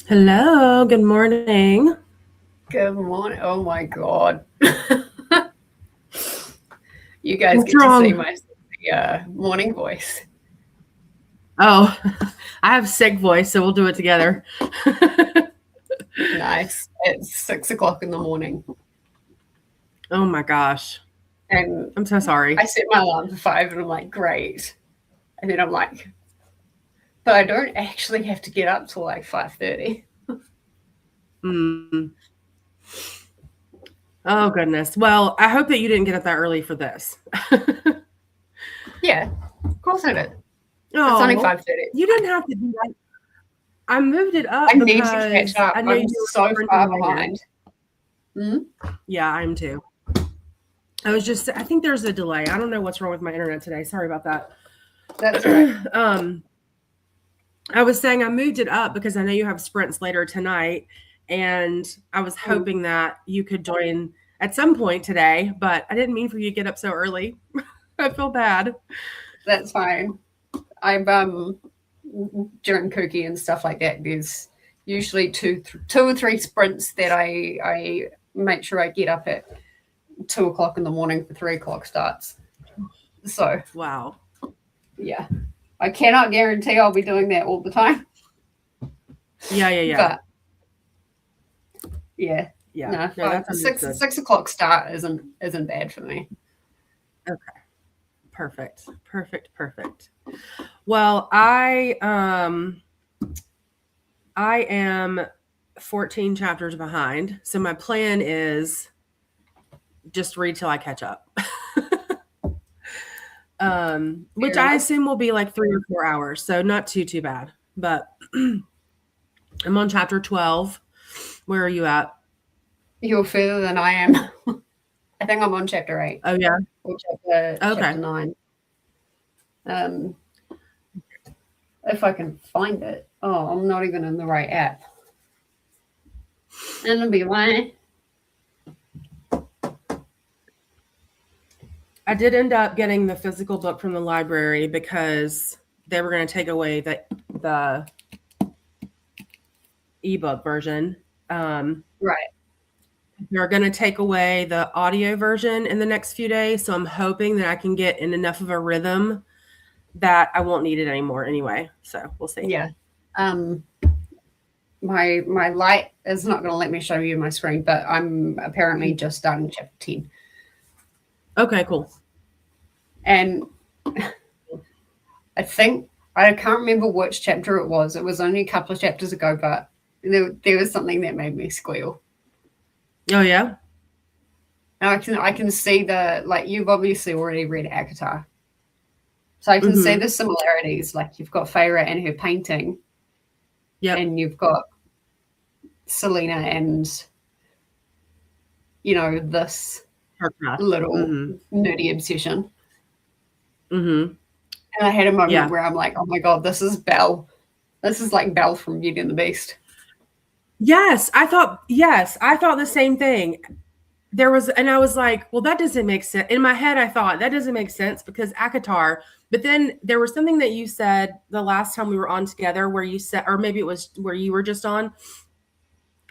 Hello, good morning. Good morning. Oh my God. You guys What's get to see wrong? my morning voice. Oh, I have sick voice, so we'll do it together. Nice. It's 6 o'clock in the morning. Oh my gosh. And I'm so sorry. I set my alarm for 5 and I'm like, great. And then I'm like, but I don't actually have to get up till like 5:30. Mm. Oh goodness. Well, I hope that you didn't get up that early for this. Yeah, of course I did. It's only Oh, 5:30. you didn't have to do that. I moved it I up need to catch because up. I know I'm you were so sprinting far later. behind. Hmm? Yeah, I'm too. I think there's a delay. I don't know what's wrong with my internet today. Sorry about that. That's all right. um, I was saying I moved it up because I know you have sprints later tonight, and I was Mm, hoping that you could join at some point today, but I didn't mean for you to get up so early. I feel bad. that's fine. I've during cookie and stuff like that, there's usually two or three sprints that I make sure I get up at 2 o'clock in the morning for 3 o'clock starts. So Wow. yeah, I cannot guarantee I'll be doing that all the time, Yeah, yeah, yeah. but yeah, Yeah. no, No, that's six understood. 6 o'clock start isn't bad for me. Okay. Perfect. Perfect. Perfect. Well, I am 14 chapters behind. So my plan is just read till I catch up. Which Fair I enough. assume will be like 3 or 4 hours, so not too bad. But I'm on chapter 12. Where are you at? You're further than I am. I think I'm on chapter 8 Oh yeah. or chapter Okay. 9. Um, if I can find it. Oh, I'm not even in the right app. And it'll be like, I did end up getting the physical book from the library because they were going to take away the ebook version. Um, right. they're going to take away the audio version in the next few days, so I'm hoping that I can get in enough of a rhythm that I won't need it anymore anyway. So we'll see. Yeah. Um, my light is not going to let me show you my screen, but I'm apparently just starting chapter 10. Okay, cool. And I think, I can't remember which chapter it was. It was only a couple of chapters ago, but there was something that made me squeal. Oh yeah. And I can see the, like, you've obviously already read Akatar. So I can see Mm-hmm. the similarities. Like, you've got Feyre and her painting, Yep. and you've got Selena and, this Her craft. little Mm-hmm. nerdy obsession. Mm-hmm. And I had a moment Yeah. where I'm like, oh my God, this is Belle. This is like Belle from Beauty and the Beast. Yes, I thought the same thing. And I was like, well, that doesn't make sense. In my head, I thought that doesn't make sense because Akatar. But then there was something that you said the last time we were on together where you said, or maybe it was where you were just on,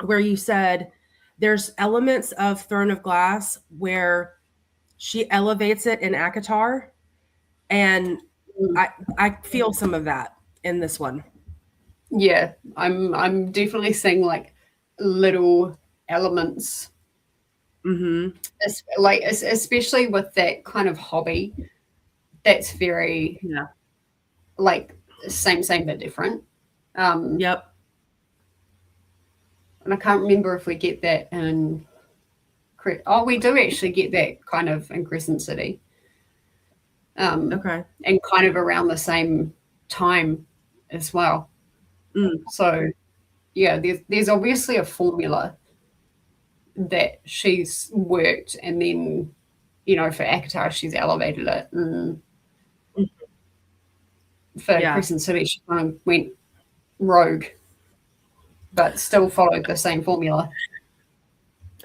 where you said there's elements of Throne of Glass where she elevates it in Akatar. And Mm. I I feel some of that in this one. Yeah, I'm definitely seeing like little elements, Mm-hmm. especially with that kind of hobby. That's very Yeah. like same but different. Um, Yep. and I can't remember if we get that in. Oh, we do actually get that kind of in Crescent City, um, Okay. and kind of around the same time as well. Mm. So yeah, there's obviously a formula that she's worked, and then for Akatar she's elevated it, and for Yeah. Crescent City she kind of went rogue, but still followed the same formula.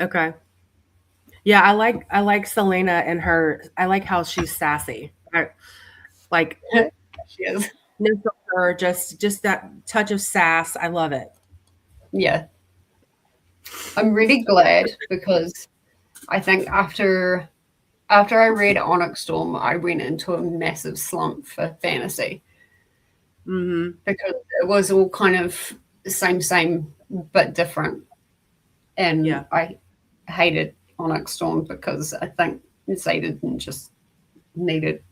Okay. Yeah, I like Selena and her. I like how she's sassy. Like She is. no filter, just that touch of sass. I love it. yeah, I'm really glad because I think after I read Onyx Storm, I went into a massive slump for fantasy because it was all kind of same, but different. And Yeah. I hated Onyx Storm because I think Zayden just needed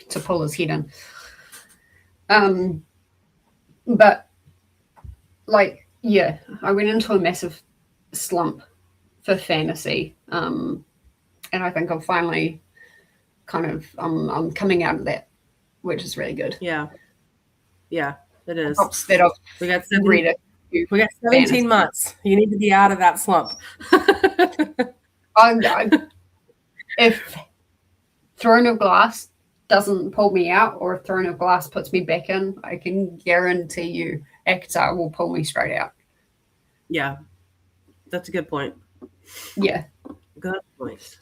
to pull his head in. But like, yeah, I went into a massive slump for fantasy. And I think I'm finally kind of I'm coming out of that, which is really good. Yeah. Yeah, it is. That I've We got read it. We got 17 months. You need to be out of that slump. If Throne of Glass doesn't pull me out, or if Throne of Glass puts me back in, I can guarantee you ACOTAR will pull me straight out. Yeah, that's a good point. Yeah. Good point.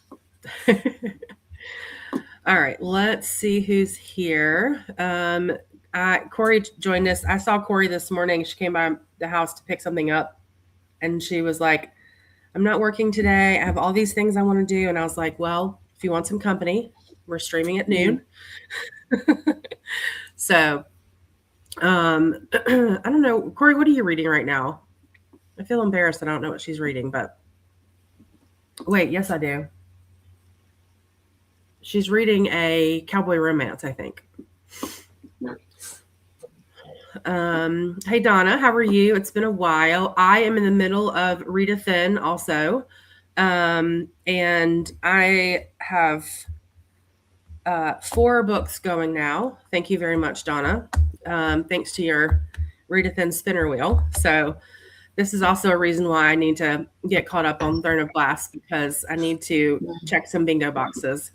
All right, let's see who's here. Corey joined us. I saw Corey this morning. She came by the house to pick something up, and she was like, I'm not working today. I have all these things I want to do. And I was like, well, if you want some company, we're streaming at noon. So, I don't know. Corey, what are you reading right now? I feel embarrassed that I don't know what she's reading, but wait, yes, I do. She's reading a cowboy romance, I think. Hey, Donna, how are you? It's been a while. I am in the middle of Read a Thin also. And I have 4 books going now. Thank you very much, Donna. Thanks to your Read a Thin spinner wheel. So this is also a reason why I need to get caught up on Throne of Glass, because I need to check some bingo boxes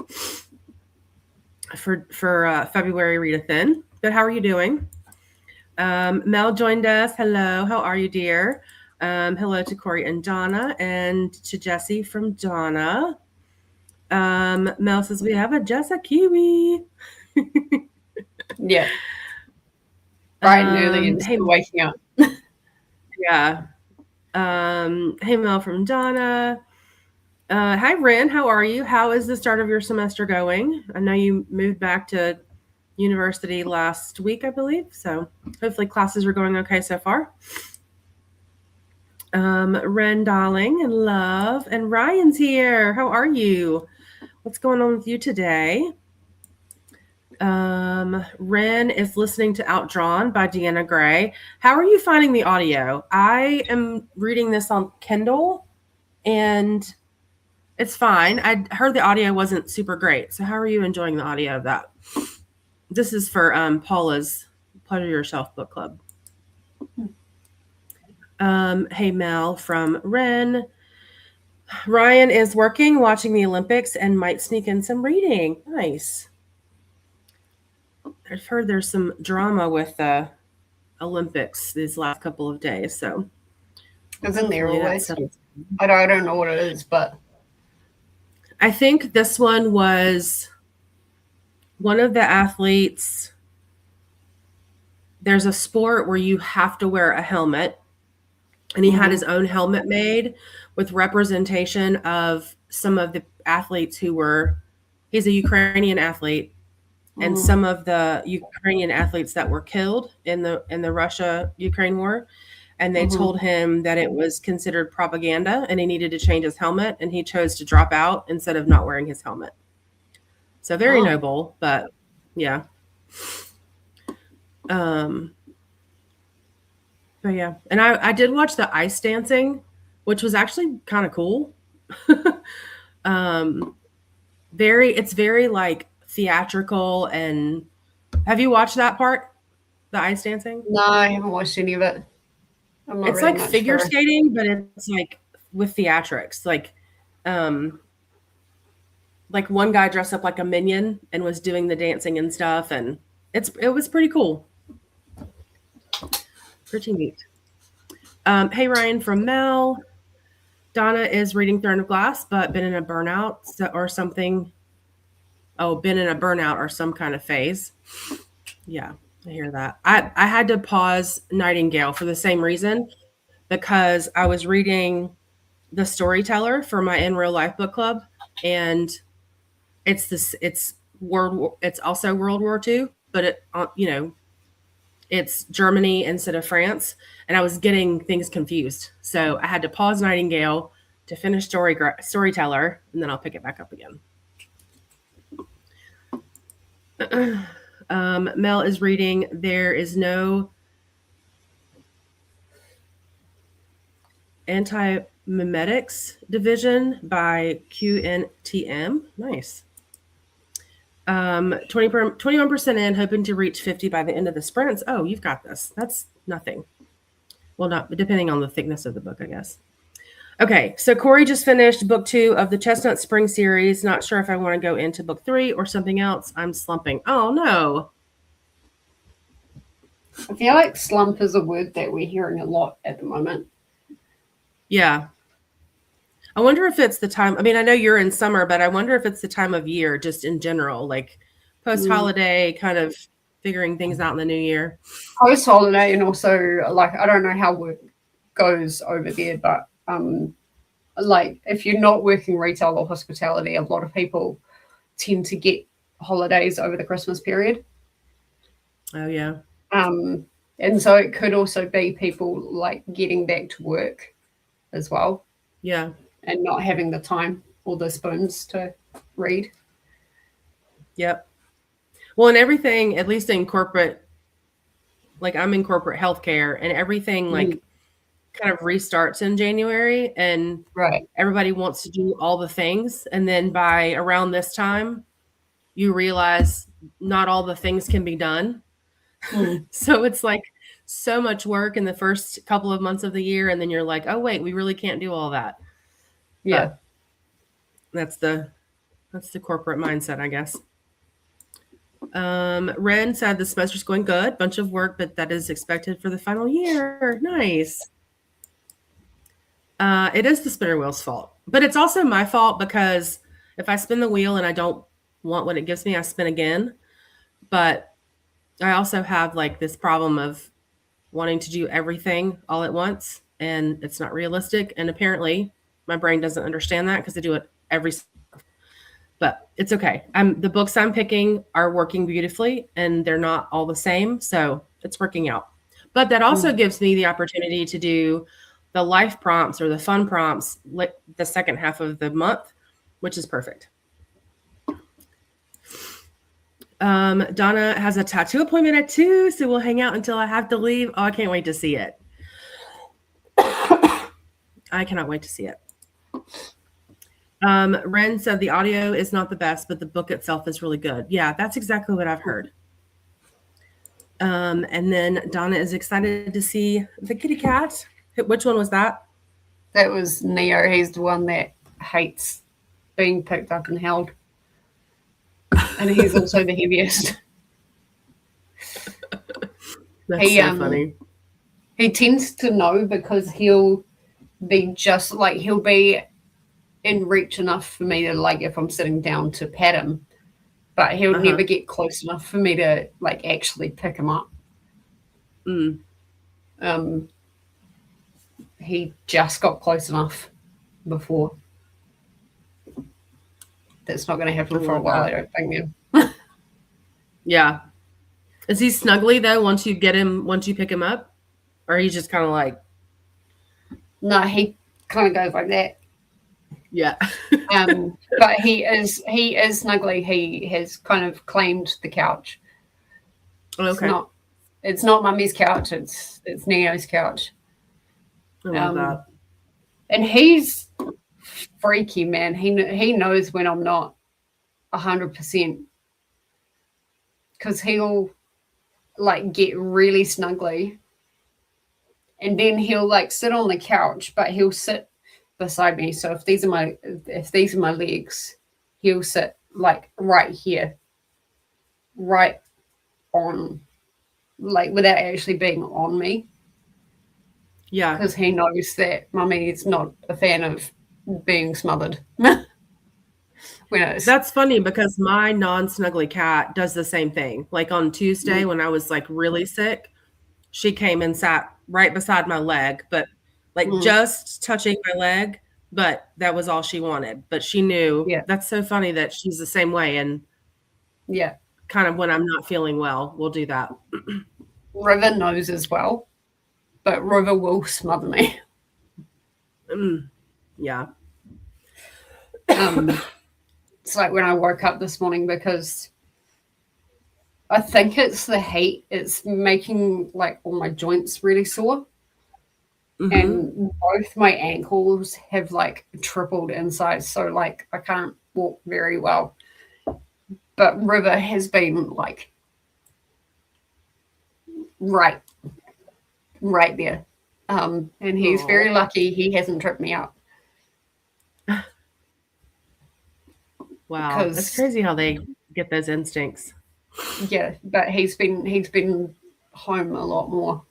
for February Read a Thin. But how are you doing? Mel joined us. Hello. How are you, dear? Hello to Corey and Donna, and to Jessi from Donna. Mel says we have a Jessa Kiwi. Yeah. Bright and early and still waking up. Yeah. Hey, Mel from Donna. Hi, Ren. How are you? How is the start of your semester going? I know you moved back to university last week, I believe. So hopefully classes are going okay so far. Ren, darling, and love. And Ryan's here. How are you? What's going on with you today? Ren is listening to Outdrawn by Deanna Gray. How are you finding the audio? I am reading this on Kindle, and it's fine. I heard the audio wasn't super great. So how are you enjoying the audio of that? This is for Paula's Pleasure Yourself book club. Hey, Mel from Ren. Ryan is working, watching the Olympics, and might sneak in some reading. Nice. I've heard there's some drama with the Olympics these last couple of days. So isn't there always? I don't know what it is, but I think this one was one of the athletes. There's a sport where you have to wear a helmet, and he had his own helmet made with representation of some of the athletes he's a Ukrainian athlete, and some of the Ukrainian athletes that were killed in the Russia-Ukraine war. And they told him that it was considered propaganda and he needed to change his helmet, and he chose to drop out instead of not wearing his helmet. So very noble, but yeah. But yeah. And I did watch the ice dancing, which was actually kind of cool. It's very like theatrical. And have you watched that part? The ice dancing? No, I haven't watched any of it. It's really like figure skating, but it's like with theatrics. Like one guy dressed up like a minion and was doing the dancing and stuff, and it was pretty cool. Pretty neat. Hey, Ryan from Mel. Donna is reading Throne of Glass, but been in a burnout or something. Oh, been in a burnout or some kind of phase. Yeah, I hear that. I had to pause Nightingale for the same reason, because I was reading The Storyteller for my In Real Life book club, and it's it's also World War II, but it's Germany instead of France, and I was getting things confused. So I had to pause Nightingale to finish Storyteller, and then I'll pick it back up again. Mel is reading There Is No Anti-Memetics Division by QNTM. Nice. 21% in, hoping to reach 50 by the end of the sprints. Oh, you've got this. That's nothing. Well, not depending on the thickness of the book, I guess. Okay, so Corey just finished book 2 of the Chestnut Spring series. Not sure if I want to go into book 3 or something else. I'm slumping. Oh, no. I feel like slump is a word that we're hearing a lot at the moment. Yeah. I wonder if it's the time. I mean, I know you're in summer, but I wonder if it's the time of year just in general, like post-holiday, kind of figuring things out in the new year. Post-holiday, and also, like, I don't know how work goes over there, but like if you're not working retail or hospitality, a lot of people tend to get holidays over the Christmas period. Oh, yeah. And so it could also be people like getting back to work as well. Yeah. And not having the time or the spoons to read. Yep. Well, and everything, at least in corporate, like I'm in corporate healthcare, and everything like kind of restarts in January, and everybody wants to do all the things. And then by around this time, you realize not all the things can be done. So it's like so much work in the first couple of months of the year. And then you're like, oh, wait, we really can't do all that. Yeah. But that's the corporate mindset, I guess. Ren said the semester's going good. Bunch of work, but that is expected for the final year. Nice. It is the spinner wheel's fault, but it's also my fault because if I spin the wheel and I don't want what it gives me, I spin again. But I also have like this problem of wanting to do everything all at once, and it's not realistic. And apparently my brain doesn't understand that because I do it every. But it's okay. The books I'm picking are working beautifully, and they're not all the same, so it's working out. But that also gives me the opportunity to do the life prompts or the fun prompts the second half of the month, which is perfect. Donna has a tattoo appointment at 2, so we'll hang out until I have to leave. Oh, I can't wait to see it. I cannot wait to see it. Ren said the audio is not the best, but the book itself is really good. Yeah, that's exactly what I've heard. And then Donna is excited to see the kitty cat. Which one was that? That was Neo. He's the one that hates being picked up and held. And he's also the heaviest. That's so funny. He tends to know because he'll be just like, he'll be in reach enough for me to, like, if I'm sitting down to pat him, but he'll never get close enough for me to, like, actually pick him up. He just got close enough before. That's not going to happen for a while, I don't think. Yeah. Is he snuggly though once you pick him up? Or he's just kind of like... No, he kind of goes like that. Yeah. But he is snuggly. He has kind of claimed the couch. Okay. It's not Mummy's couch, it's Neo's couch. I love that. And he's freaky, man. He knows when I'm not 100%, because he'll like get really snuggly, and then he'll like sit on the couch, but he'll sit beside me. So if these are my legs, he'll sit like right here, right on, like without actually being on me. Yeah. Because he knows that Mummy is not a fan of being smothered. That's funny because my non-snuggly cat does the same thing. Like on Tuesday when I was like really sick, she came and sat right beside my leg, but like just touching my leg, but that was all she wanted. But she knew. Yeah. That's so funny that she's the same way. And yeah, kind of when I'm not feeling well, we'll do that. River knows as well, but River will smother me. Yeah. It's like when I woke up this morning, because I think it's the heat. It's making like all my joints really sore. And both my ankles have like tripled in size. So like I can't walk very well. But River has been like right there. And he's very lucky he hasn't tripped me up. Wow. It's crazy how they get those instincts. Yeah, but he's been home a lot more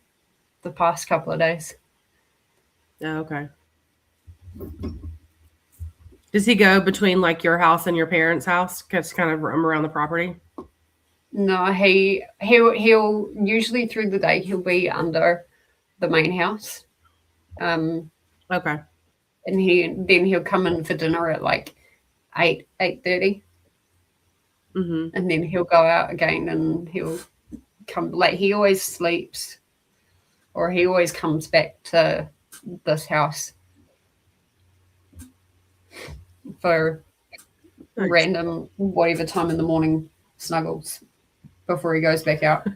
the past couple of days. Oh, okay. Does he go between like your house and your parents' house? Just kind of roam around the property? No, he'll usually through the day he'll be under the main house. Okay. And he'll come in for dinner at like 8:30. And then he'll go out again and he'll come, like he always sleeps or he always comes back to this house for random whatever time in the morning snuggles before he goes back out.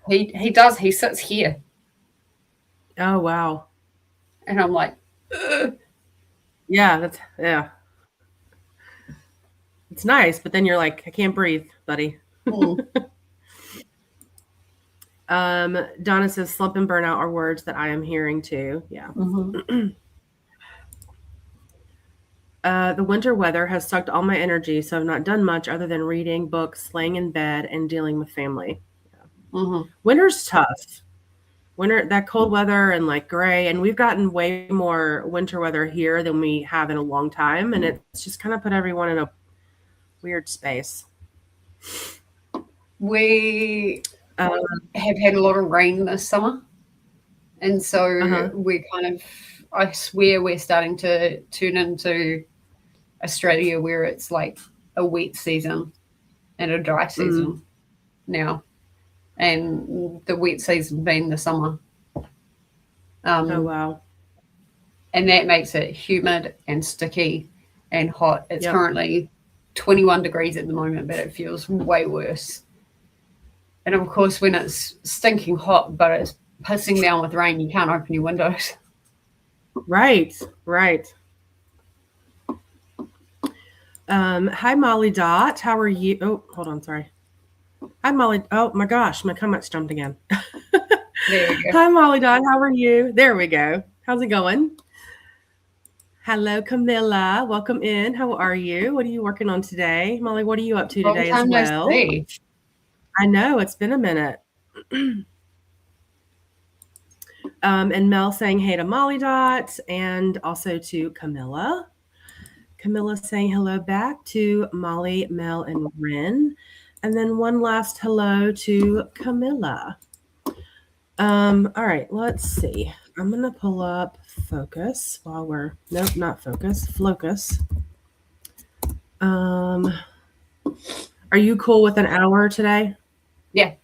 He sits here. Oh, wow. And I'm like, ugh. Yeah, it's nice, but then you're like, I can't breathe, buddy. Donna says slump and burnout are words that I am hearing too. Yeah. The winter weather has sucked all my energy, so I've not done much other than reading books, laying in bed, and dealing with family. Yeah. Winter's tough. Winter, that cold weather and like gray, and we've gotten way more winter weather here than we have in a long time, and it's just kind of put everyone in a weird space. We have had a lot of rain this summer, and so we kind of, I swear we're starting to turn into Australia where it's like a wet season and a dry season now, and the wet season being the summer. Oh, wow. And that makes it humid and sticky and hot. It's currently 21 degrees at the moment, but it feels way worse. And of course, when it's stinking hot, but it's pissing down with rain, you can't open your windows. Right. Hi, Molly Dot. How are you? Oh, hold on. Sorry. Hi, Molly. Oh, my gosh. My comments jumped again. There we go. Hi, Molly Dot. How are you? There we go. How's it going? Hello, Camilla. Welcome in. How are you? What are you working on today? Molly, what are you up to today as well? I know. It's been a minute. And Mel saying hey to Molly Dot and also to Camilla. Camilla saying hello back to Molly, Mel, and Ren. And then one last hello to Camilla. All right, let's see. I'm going to pull up Focus while we're, nope, not Focus, Flocus. Are you cool with an hour today? Yeah,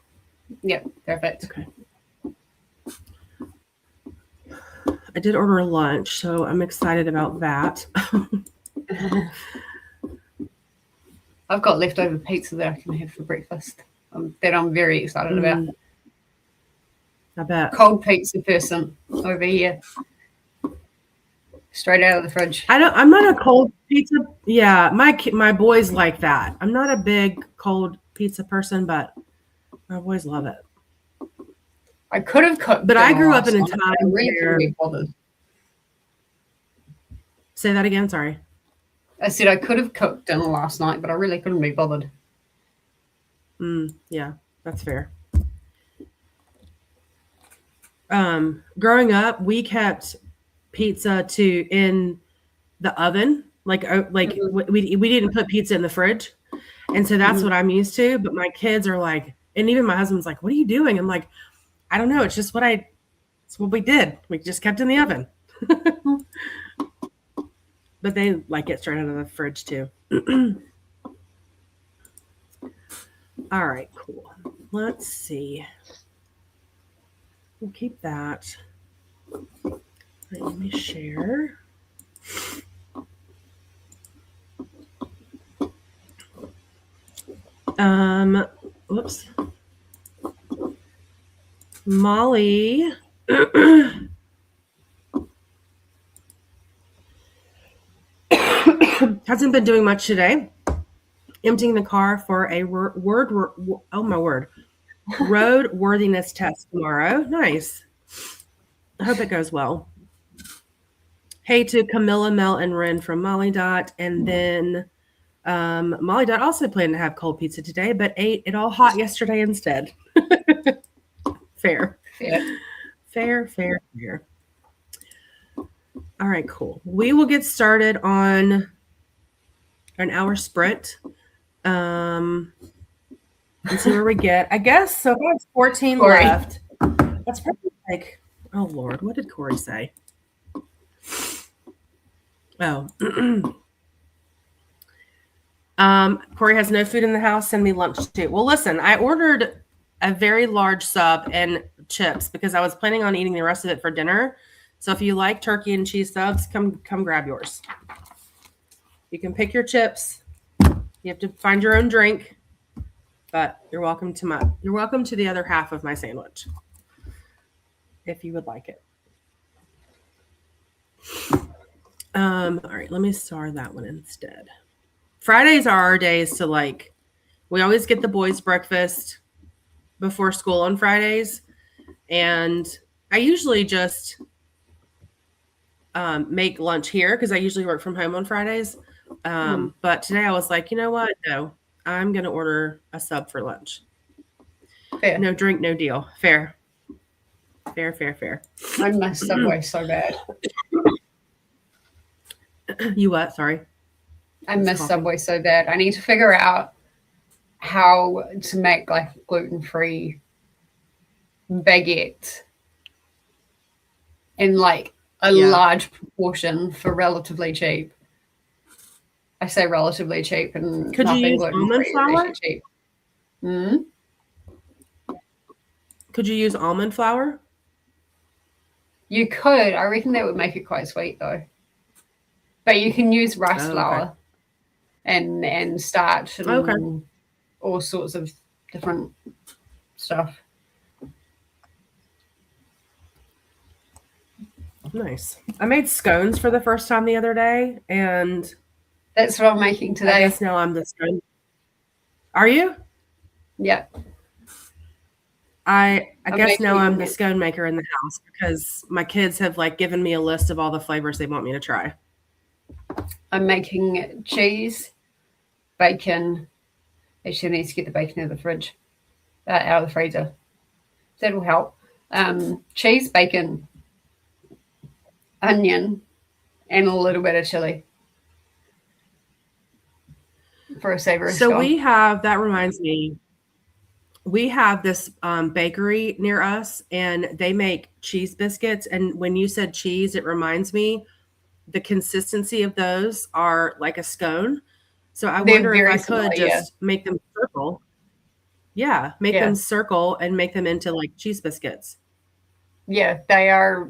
perfect. Okay. I did order lunch, so I'm excited about that. I've got leftover pizza that I can have for breakfast that I'm very excited about. I bet. Cold pizza person over here. Straight out of the fridge. I'm not a cold pizza. Yeah, my boys like that. I'm not a big cold pizza person, but my boys love it. I could have cooked, but I grew up in a time where. Say that again. Sorry. I said I could have cooked dinner last night, but I really couldn't be bothered. Yeah, that's fair. Growing up, we kept pizza in the oven. We didn't put pizza in the fridge, and so that's what I'm used to. But my kids are like, and even my husband's like, "What are you doing?" I'm like, "I don't know. It's just what I That's what we did. We just kept it in the oven. But they like it straight out of the fridge too. All right, cool. Let's see. We'll keep that. Let me share. Whoops. Molly hasn't been doing much today. Emptying the car for a road worthiness test tomorrow. Nice. I hope it goes well. Hey to Camilla, Mel, and Ren from Molly Dot. And then Molly Dot also planned to have cold pizza today, but ate it all hot yesterday instead. Fair. All right, cool. We will get started on an hour sprint. And see where we get. I guess so. That's 14 Corey. left. That's probably like, oh Lord, what did Corey say? Oh. Corey has no food in the house. Send me lunch too. Well, listen, I ordered a very large sub and chips because I was planning on eating the rest of it for dinner. So if you like turkey and cheese subs, come grab yours. You can pick your chips. You have to find your own drink, but you're welcome to the other half of my sandwich if you would like it. All right, let me star that one instead. Fridays are our days to like, we always get the boys' breakfast before school on Fridays. And I usually just make lunch here because I usually work from home on Fridays. But today I was like, you know what? No, I'm going to order a sub for lunch. Fair. No drink, no deal. Fair. I miss Subway so bad. You what? Sorry. I miss Subway so bad. I need to figure out how to make like gluten-free baguette in like a large proportion for relatively cheap. I say relatively cheap, and could you use almond flour? Cheap. Could you use almond flour? You could. I reckon that would make it quite sweet though. But you can use rice flour and starch and all sorts of different stuff. Nice. I made scones for the first time the other day, and that's what I'm making today. I guess now I'm the scone. Are you? Yeah. I guess now I'm the scone maker in the house because my kids have like given me a list of all the flavors they want me to try. I'm making cheese, bacon. Actually, I need to get the bacon out of the fridge, out of the freezer. That'll help. Cheese, bacon, onion, and a little bit of chili for a savory scone. We have, that reminds me, we have this bakery near us, and they make cheese biscuits. And when you said cheese, it reminds me the consistency of those are like a scone. So I wonder if I could just make them circle. Yeah, make them circle and make them into like cheese biscuits. Yeah, they are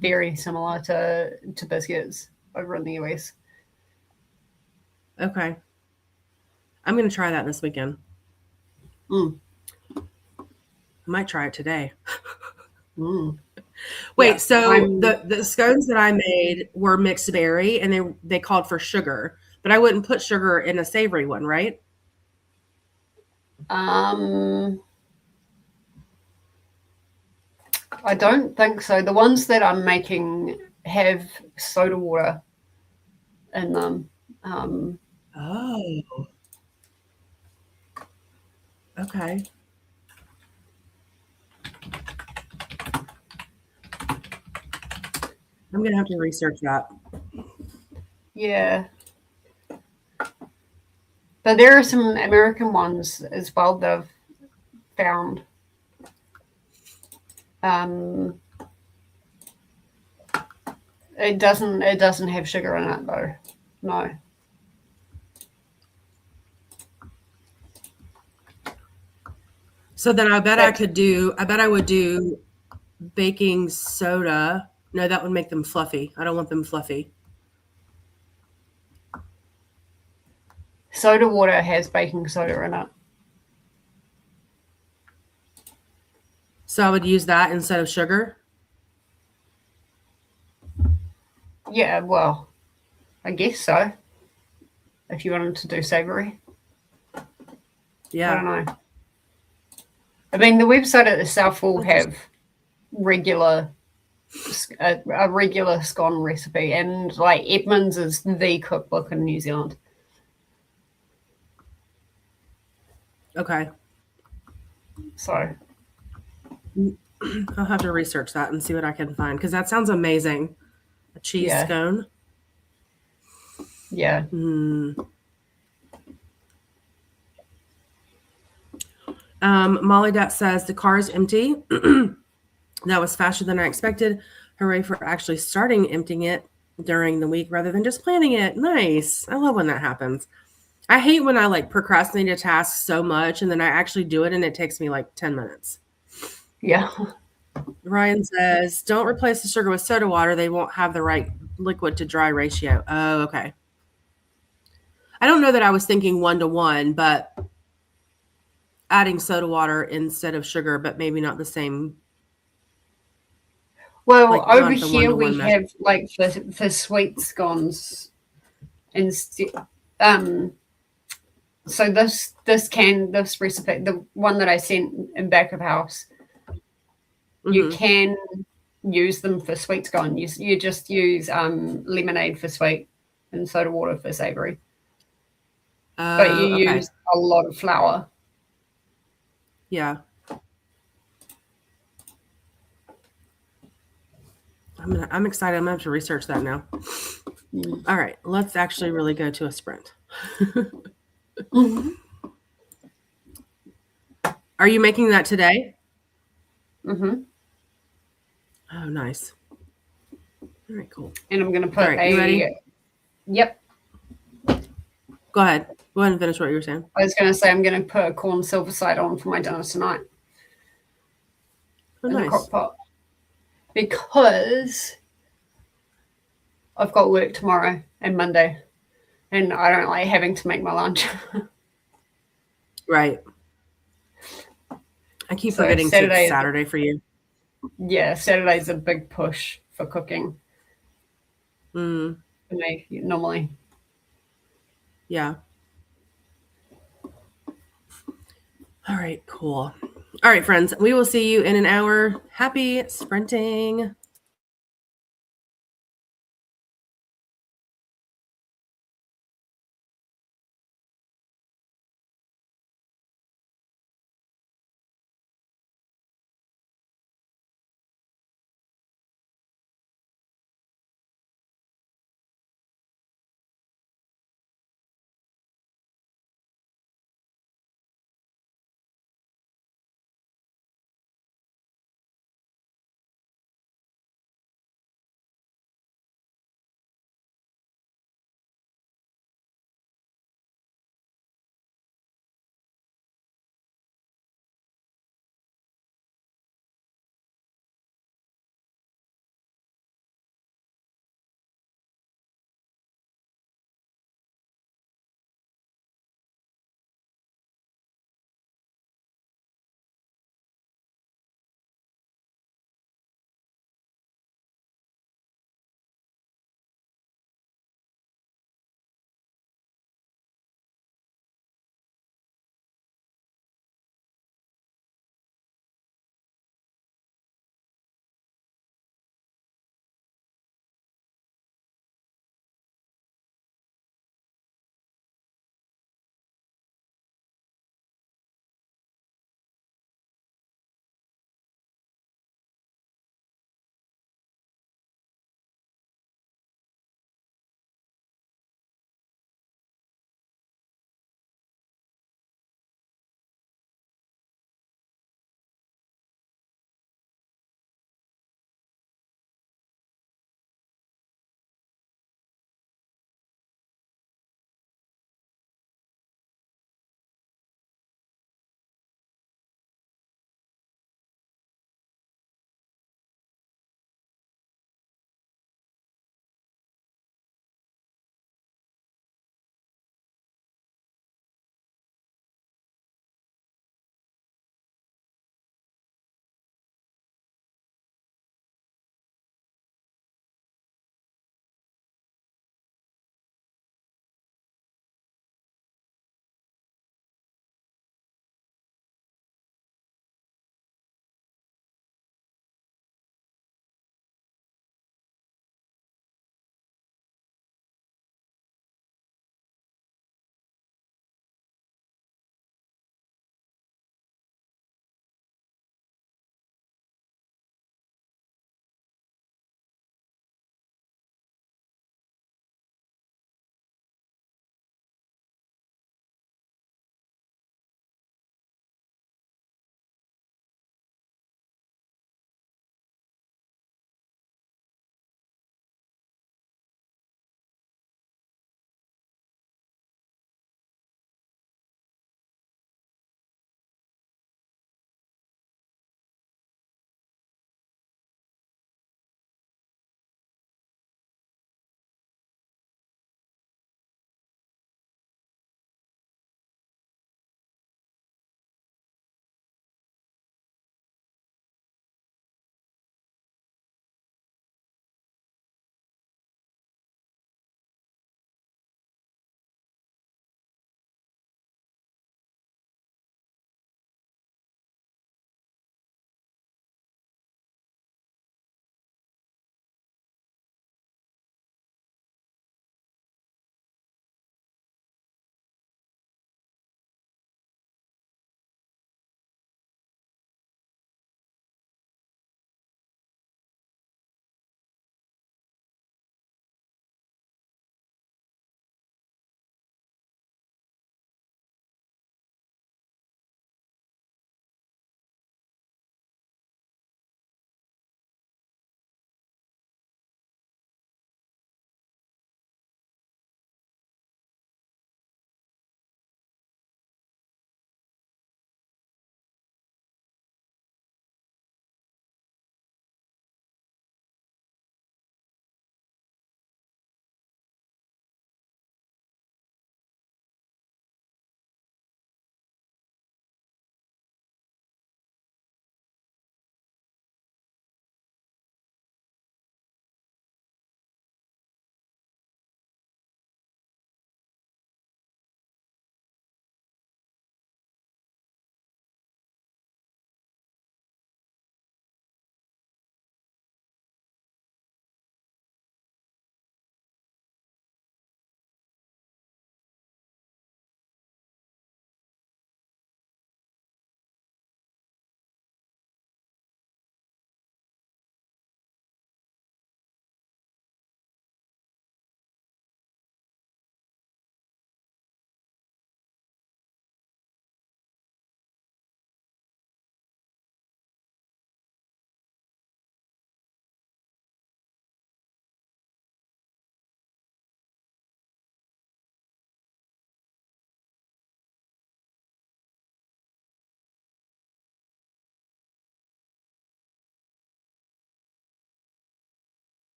very similar to biscuits over in the US. Okay. I'm going to try that this weekend. I might try it today. Wait, so the scones that I made were mixed berry, and they called for sugar, but I wouldn't put sugar in a savory one, right? I don't think so. The ones that I'm making have soda water in them. Oh. Okay. I'm going to have to research that. Yeah. But there are some American ones as well that I've found. It doesn't have sugar in it though. No. So then I bet I would do baking soda. No, that would make them fluffy. I don't want them fluffy. Soda water has baking soda in it. So I would use that instead of sugar. Yeah, well, I guess so. If you wanted to do savoury. Yeah. I don't know. I mean, the website itself will have a regular scone recipe, and like Edmonds is the cookbook in New Zealand. Okay. So I'll have to research that and see what I can find because that sounds amazing. A cheese scone. Yeah. Molly Dat says the car is empty. That was faster than I expected. Hooray for actually starting emptying it during the week rather than just planning it. Nice. I love when that happens. I hate when I like procrastinate a task so much and then I actually do it and it takes me like 10 minutes. Yeah. Ryan says, don't replace the sugar with soda water. They won't have the right liquid to dry ratio. Oh, okay. I don't know that I was thinking 1-to-1, but adding soda water instead of sugar, but maybe not the same. Well, like, over here we have like for sweet scones instead. So this recipe, the one that I sent in back of house, you can use them for sweet scone. You just use lemonade for sweet and soda water for savoury. But you use a lot of flour. Yeah. I'm excited. I'm going to have to research that now. All right. Let's actually really go to a sprint. Are you making that today? Mm-hmm. Oh, nice. All right, cool. And I'm going to put you ready? Yep. Go ahead. Go ahead and finish what you were saying. I was going to say I'm going to put a corn silver side on for my dinner tonight. Oh, in nice. the crock pot. Because I've got work tomorrow and Monday, and I don't like having to make my lunch. Right. I keep forgetting it's Saturday for you. Yeah, Saturday's a big push for cooking. For me, normally. Yeah. All right, cool. All right, friends, we will see you in an hour. Happy sprinting.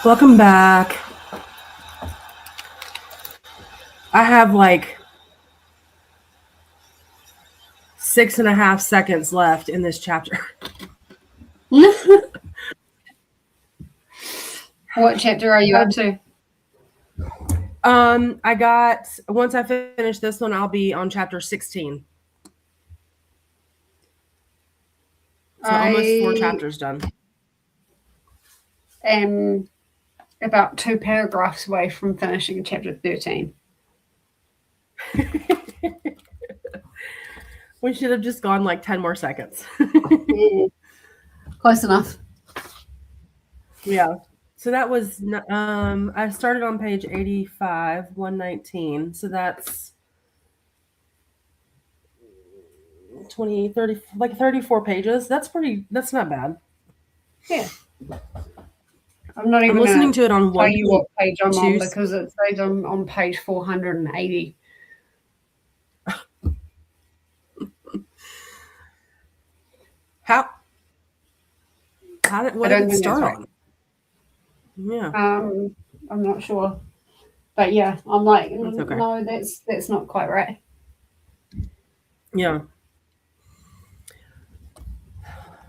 Welcome back. I have like 6.5 seconds left in this chapter. What chapter are you up to? I got, once I finish this one, I'll be on chapter 16. So almost 4 chapters done. Am about 2 paragraphs away from finishing chapter 13. We should have just gone like 10 more seconds. Close enough. Yeah. So that was, I started on page 85, 119. So that's 20, 30, like 34 pages. That's not bad. Yeah. I'm not even listening to it on tell you what page I'm on because it says I'm on page 480. What did it start on? Yeah. I'm not sure. But yeah, I'm like, okay. No, that's not quite right. Yeah.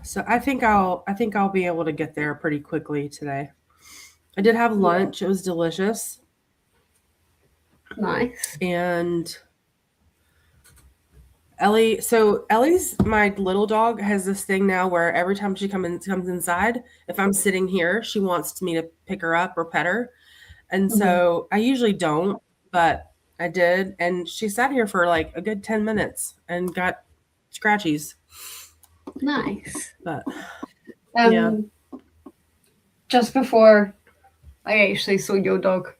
So I think I'll be able to get there pretty quickly today. I did have lunch. Yeah. It was delicious. Nice. And Ellie's my little dog has this thing now where every time she comes inside, if I'm sitting here, she wants me to pick her up or pet her. And so I usually don't, but I did. And she sat here for like a good 10 minutes and got scratchies. Nice. But yeah. Just before I actually saw your dog,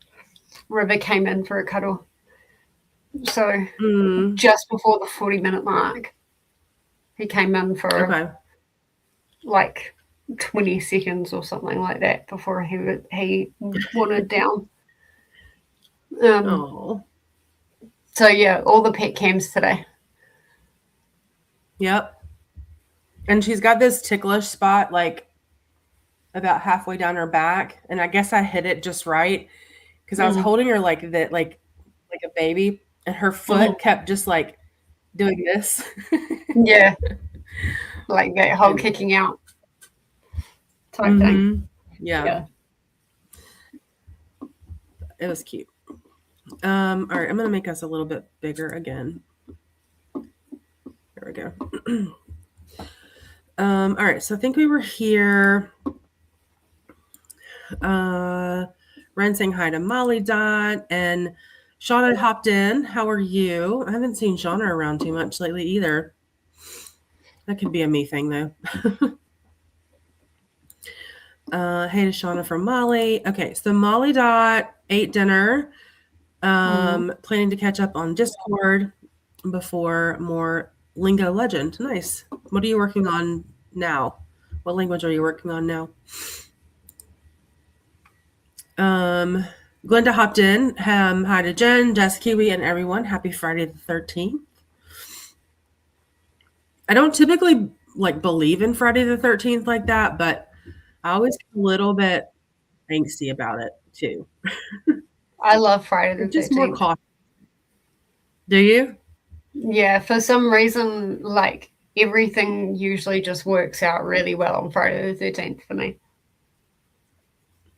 River came in for a cuddle. So just before the 40-minute mark, he came in for like 20 seconds or something like that before he wanted down. So yeah, all the pet cams today. Yep. And she's got this ticklish spot like about halfway down her back, and I guess I hit it just right because I was holding her like that, like a baby, and her foot kept just like doing this. Yeah. Like that whole kicking out type thing. Yeah. It was cute. All right, I'm gonna make us a little bit bigger again. There we go. All right, so I think we were here. Ren saying hi to Molly Dot, and Shauna hopped in. How are you? I haven't seen Shauna around too much lately either. That could be a me thing though. Hey to Shauna from Molly. Okay, so Molly Dot ate dinner. Planning to catch up on Discord before more Lingo Legend. Nice. What are you working on now? What language are you working on now? Glenda hopped in. Hi to Jen, Jess, Kiwi, and everyone. Happy Friday the 13th. I don't typically like believe in Friday the 13th like that, but I always get a little bit angsty about it too. I love Friday the 13th. Just more cautious. Do you? Yeah, for some reason, like everything usually just works out really well on Friday the 13th for me.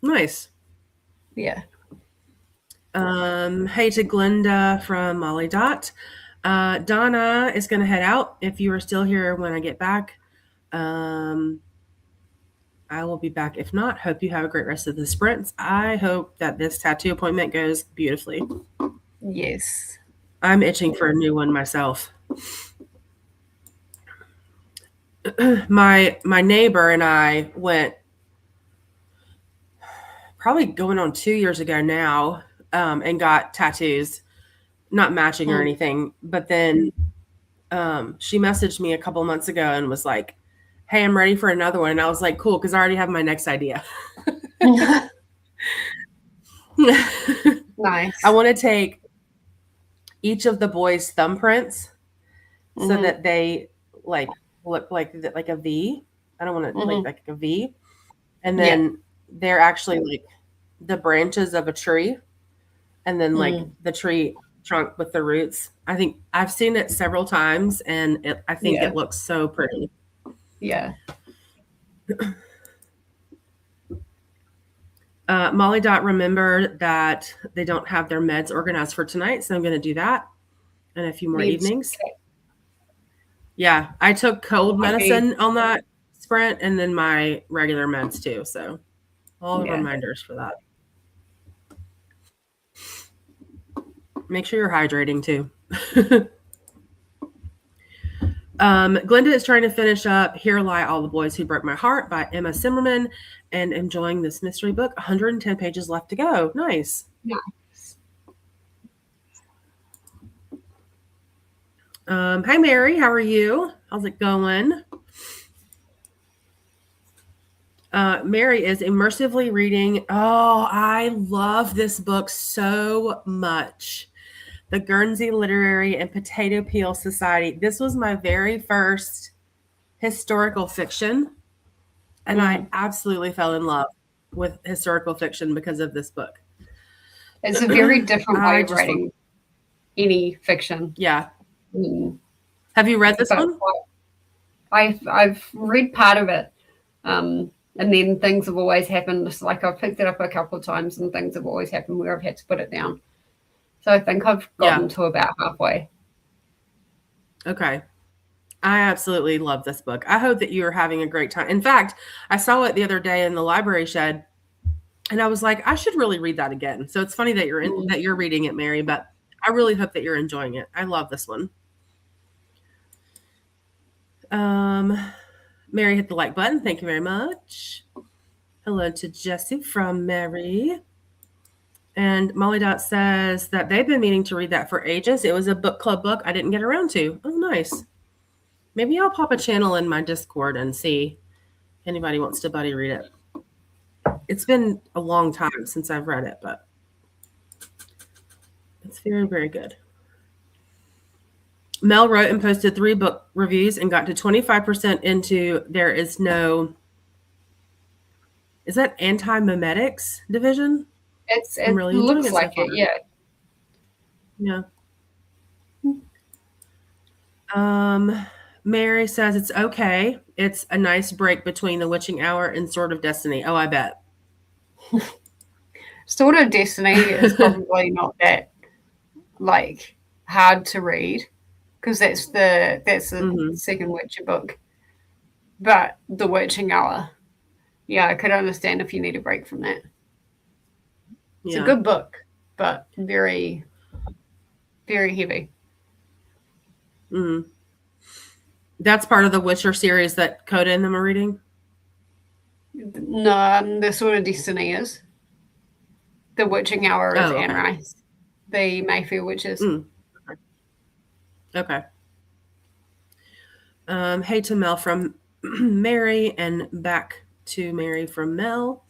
Nice. Yeah. Hey to Glenda from Molly Dot. Donna is going to head out. If you are still here when I get back, I will be back. If not, hope you have a great rest of the sprints. I hope that this tattoo appointment goes beautifully. Yes. I'm itching for a new one myself. My neighbor and I went probably going on 2 years ago now, and got tattoos, not matching or anything. But then she messaged me a couple months ago and was like, hey, I'm ready for another one. And I was like, cool, because I already have my next idea. Nice. I want to take each of the boys' thumbprints so that they like look like a V. I don't want to like a V. And then they're actually like the branches of a tree and then like the tree trunk with the roots. I think I've seen it several times and I think it looks so pretty. Yeah. Molly Dot remembered that they don't have their meds organized for tonight, so I'm going to do that in a few more evenings. Okay. Yeah, I took cold medicine on that sprint and then my regular meds too. So all the reminders for that. Make sure you're hydrating too. Glenda is trying to finish up Here Lie All the Boys Who Broke My Heart by Emma Zimmerman and enjoying this mystery book. 110 pages left to go. Nice. Hi, Mary. How are you? How's it going? Mary is immersively reading. Oh, I love this book so much. The Guernsey Literary and Potato Peel Society. This was my very first historical fiction, and I absolutely fell in love with historical fiction because of this book. It's a very different way of writing any fiction. Yeah. Have you read this one? I've read part of it, and then things have always happened. It's like I've picked it up a couple of times, and things have always happened where I've had to put it down. So I think I've gotten to about halfway. Okay. I absolutely love this book. I hope that you are having a great time. In fact, I saw it the other day in the library shed, and I was like, I should really read that again. So it's funny that you're reading it, Mary, but I really hope that you're enjoying it. I love this one. Mary hit the like button. Thank you very much. Hello to Jessi from Mary. And Molly Dot says that they've been meaning to read that for ages. It was a book club book I didn't get around to. Oh, nice. Maybe I'll pop a channel in my Discord and see if anybody wants to buddy read it. It's been a long time since I've read it, but it's very, very good. Mel wrote and posted 3 book reviews and got to 25% into There Is No... Is that anti-memetics division? It really looks like it, yeah. Yeah. Mary says it's okay. It's a nice break between The Witching Hour and Sword of Destiny. Oh, I bet. Sword of Destiny is probably not that hard to read because that's the second Witcher book. But The Witching Hour, I could understand if you need a break from that. It's a good book, but very, very heavy. That's part of the Witcher series that Coda and them are reading? No, the Sword of Destiny is. The Witching Hour is Anne Rice. The Mayfair Witches. Okay. Hey to Mel from Mary and back to Mary from Mel.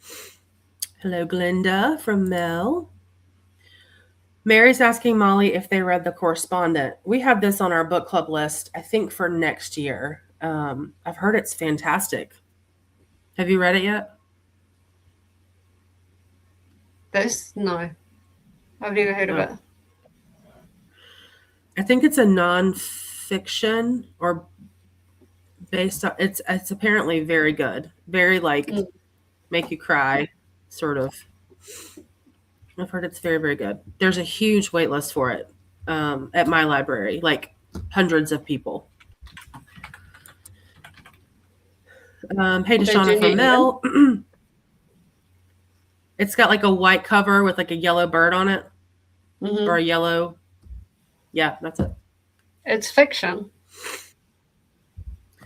Hello, Glenda from Mel. Mary's asking Molly if they read The Correspondent. We have this on our book club list, I think, for next year. I've heard it's fantastic. Have you read it yet? No. I've never heard of it. I think it's a nonfiction or based on, it's apparently very good. Very make you cry, sort of. I've heard it's very, very good. There's a huge wait list for it at my library, hundreds of people. Hey to Shauna from Mel. It's got a white cover with a yellow bird on it. Or a yellow. Yeah, that's it. It's fiction.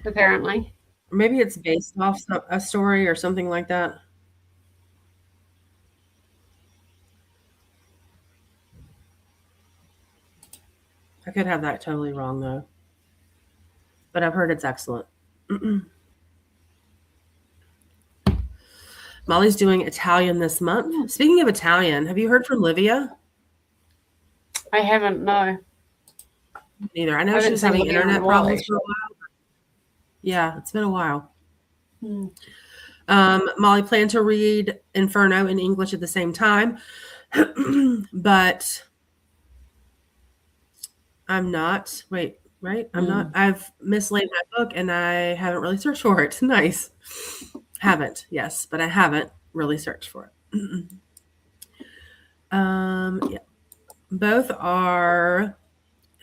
Apparently. Maybe it's based off a story or something like that. I could have that totally wrong, though. But I've heard it's excellent. Molly's doing Italian this month. Speaking of Italian, have you heard from Livia? I haven't, no. Neither. I know she was having internet problems for a while. Yeah, it's been a while. Molly planned to read Inferno in English at the same time, but I'm not. Wait, right? I'm not. I've mislaid my book and I haven't really searched for it. Nice. Haven't, yes, but I haven't really searched for it. Yeah. Both are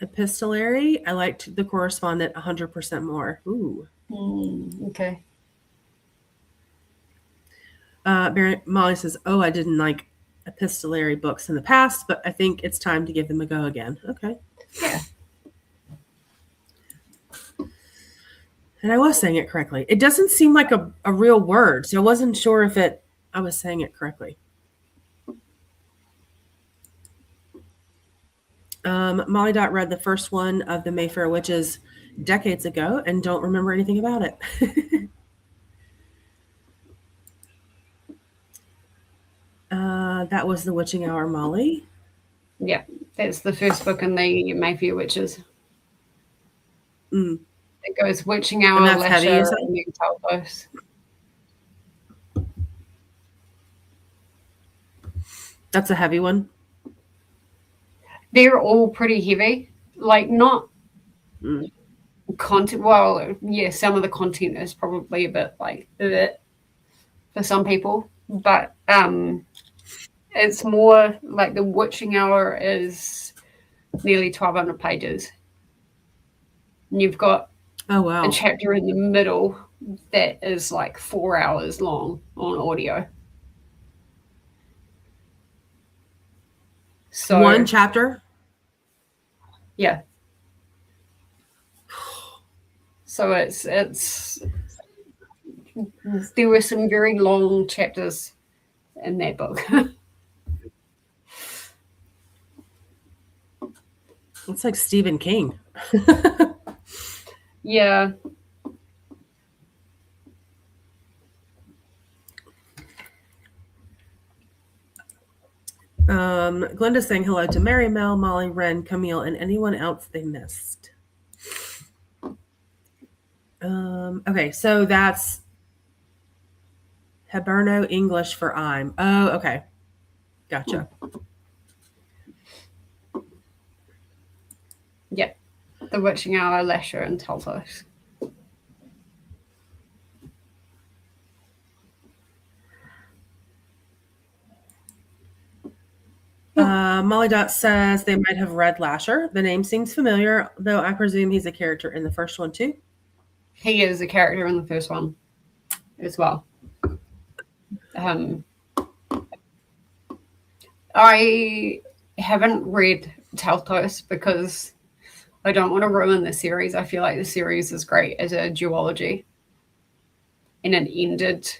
epistolary. I liked the correspondent 100% more. Ooh. Okay. Molly says, "Oh, I didn't like epistolary books in the past, but I think it's time to give them a go again." Okay. Yeah. And I was saying it correctly. It doesn't seem like a real word, so I wasn't sure if I was saying it correctly. Molly Dot read the first one of the Mayfair Witches decades ago and don't remember anything about it. That was The Witching Hour, Molly. Yeah, that's the first book in the Mayfair Witches. It goes Witching Hour, And that's heavy, Lasher, is it? and then Talbos. That's a heavy one. They're all pretty heavy. Like, not content. Well, yeah, some of the content is probably a bit like for some people, but it's more like The Witching Hour is nearly 1,200 pages. And you've got Oh, wow. a chapter in the middle that is like 4 hours long on audio. So one chapter? Yeah. So it's there were some very long chapters in that book. It's like Stephen King. Yeah. Glenda's saying hello to Mary Mel, Molly, Ren, Camille, and anyone else they missed. Okay, so that's Hiberno English for I'm. Oh, okay. Gotcha. Yeah. The Witching Hour, Lasher, and Talbos. Molly Dot says they might have read Lasher. The name seems familiar, though I presume he's a character in the first one too. He is a character in the first one as well. I haven't read Talbos because I don't want to ruin the series. I feel like the series is great as a duology, and it ended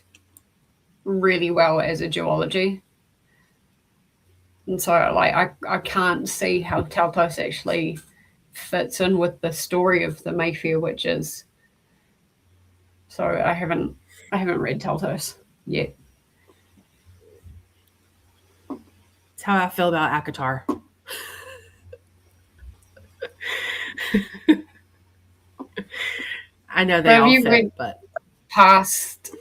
really well as a duology. And so, like, I can't see how Talbos actually fits in with the story of the Mayfair Witches. So I haven't read Talbos yet. That's how I feel about ACOTAR. I know they all fit, but past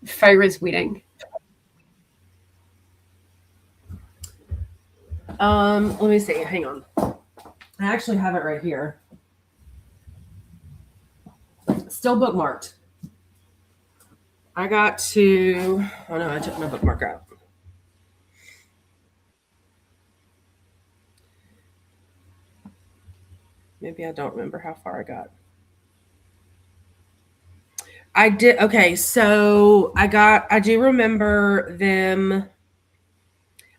Feyre's wedding. Let me see. Hang on. I actually have it right here. Still bookmarked. I got to. Oh no, I took my bookmark out. Maybe I don't remember how far I got. I did. Okay, so I do remember them.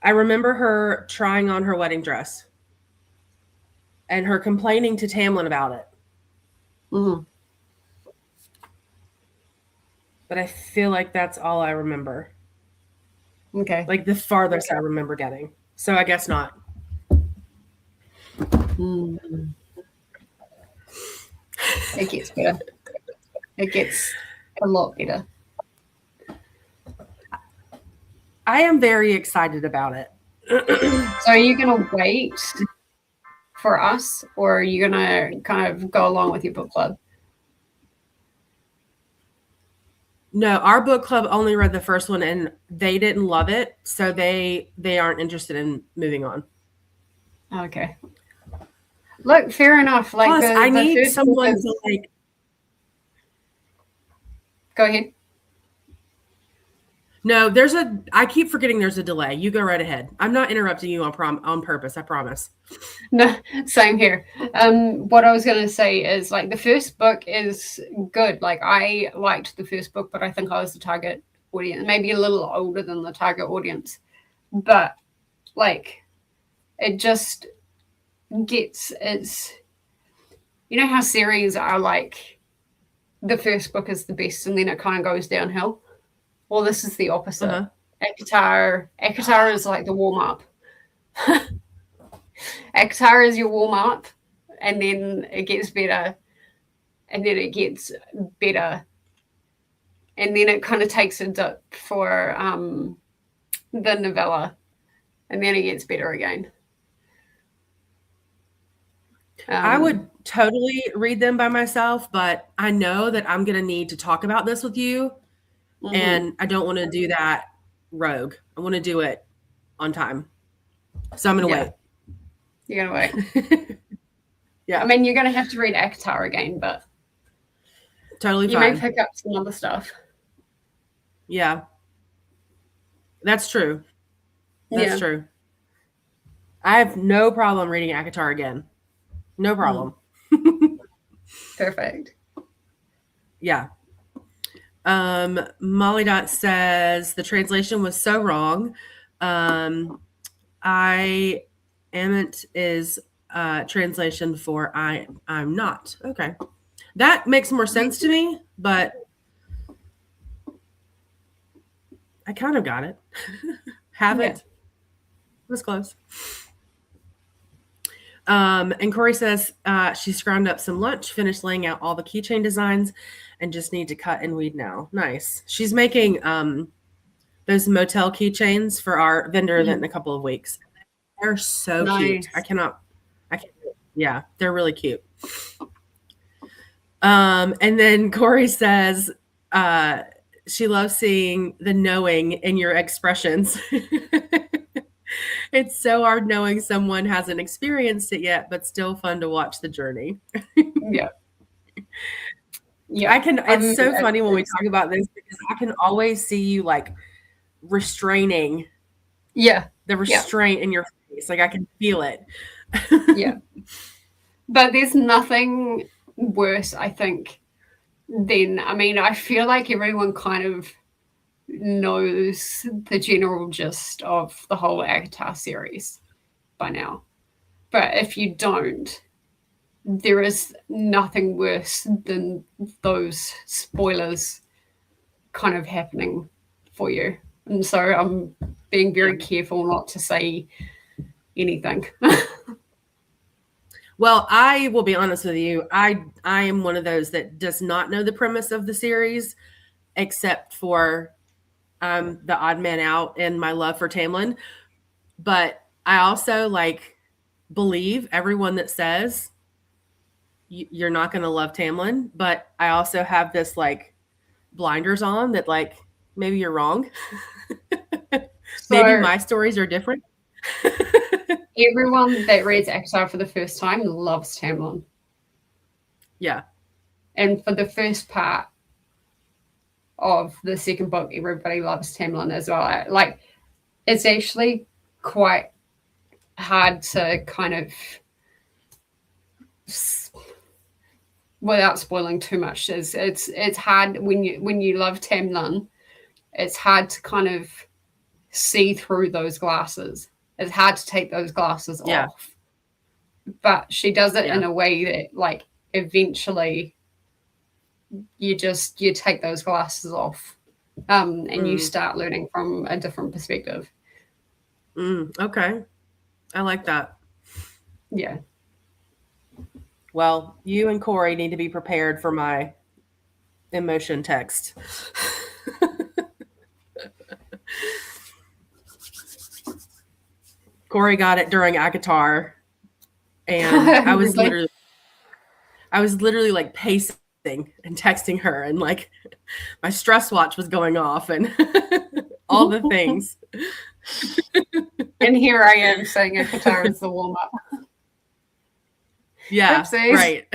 I remember her trying on her wedding dress and her complaining to Tamlin about it. Mm-hmm. But I feel like that's all I remember. Okay. Like the farthest I remember getting. So I guess not. Mm-hmm. It gets better. It gets a lot better. I am very excited about it. So are you going to wait for us, or are you going to kind of go along with your book club? No, our book club only read the first one and they didn't love it, so they aren't interested in moving on. Okay. Look, fair enough. Like Plus, I the need first someone is, to like. go ahead. No, I keep forgetting there's a delay. You go right ahead. I'm not interrupting you on purpose. I promise. No, same here. What I was going to say is like the first book is good. Like I liked the first book, but I think I was the target audience, maybe a little older than the target audience. But like it just gets its, you know how series are like the first book is the best and then it kind of goes downhill. Well, this is the opposite. ACOTAR is like the warm up. ACOTAR is your warm up, and then it gets better, and then it gets better, and then it kind of takes a dip for the novella, and then it gets better again. I would totally read them by myself, but I know that I'm going to need to talk about this with you. Mm-hmm. And I don't want to do that rogue. I want to do it on time. So I'm going to wait. You're going to wait. Yeah. I mean, you're going to have to read ACOTAR again, but totally fine. You may pick up some other stuff. Yeah. That's true. That's true. I have no problem reading ACOTAR again. No problem. Perfect. Yeah. Molly Dot says the translation was so wrong. I amn't is translation for I'm not. Okay. That makes more sense to me, but I kind of got it. Haven't. It was close. And Corey says she scrounged up some lunch, finished laying out all the keychain designs, and just need to cut and weed now. Nice. She's making those motel keychains for our vendor event in a couple of weeks. They're so cute. I can't. Yeah, they're really cute. And then Corey says she loves seeing the knowing in your expressions. It's so hard knowing someone hasn't experienced it yet, but still fun to watch the journey. Yeah. It's so funny when we talk about this because I can always see you like restraining. Yeah. The restraint in your face. Like I can feel it. Yeah. But there's nothing worse, I think, than, I mean, I feel like everyone kind of knows the general gist of the whole ACOTAR series by now. But if you don't, there is nothing worse than those spoilers kind of happening for you. And so I'm being very careful not to say anything. Well, I will be honest with you. I am one of those that does not know the premise of the series, except for the odd man out and my love for Tamlin. But I also believe everyone that says you're not going to love Tamlin. But I also have this blinders on that maybe you're wrong. Maybe my stories are different. Everyone that reads ACOTAR for the first time loves Tamlin. Yeah. And for the first part of the second book, everybody loves Tamlin as well. It's actually quite hard to kind of, without spoiling too much, it's hard when you love Tamlin. It's hard to kind of see through those glasses. It's hard to take those glasses off. But she does it in a way that eventually you take those glasses off and you start learning from a different perspective. Okay. I like that. Yeah. Well, you and Corey need to be prepared for my emotion text. Corey got it during ACOTAR, and I was literally pacing and texting her, and like my stress watch was going off and all the things. And here I am saying a guitar is the warm up. Yeah, Oopsies. right.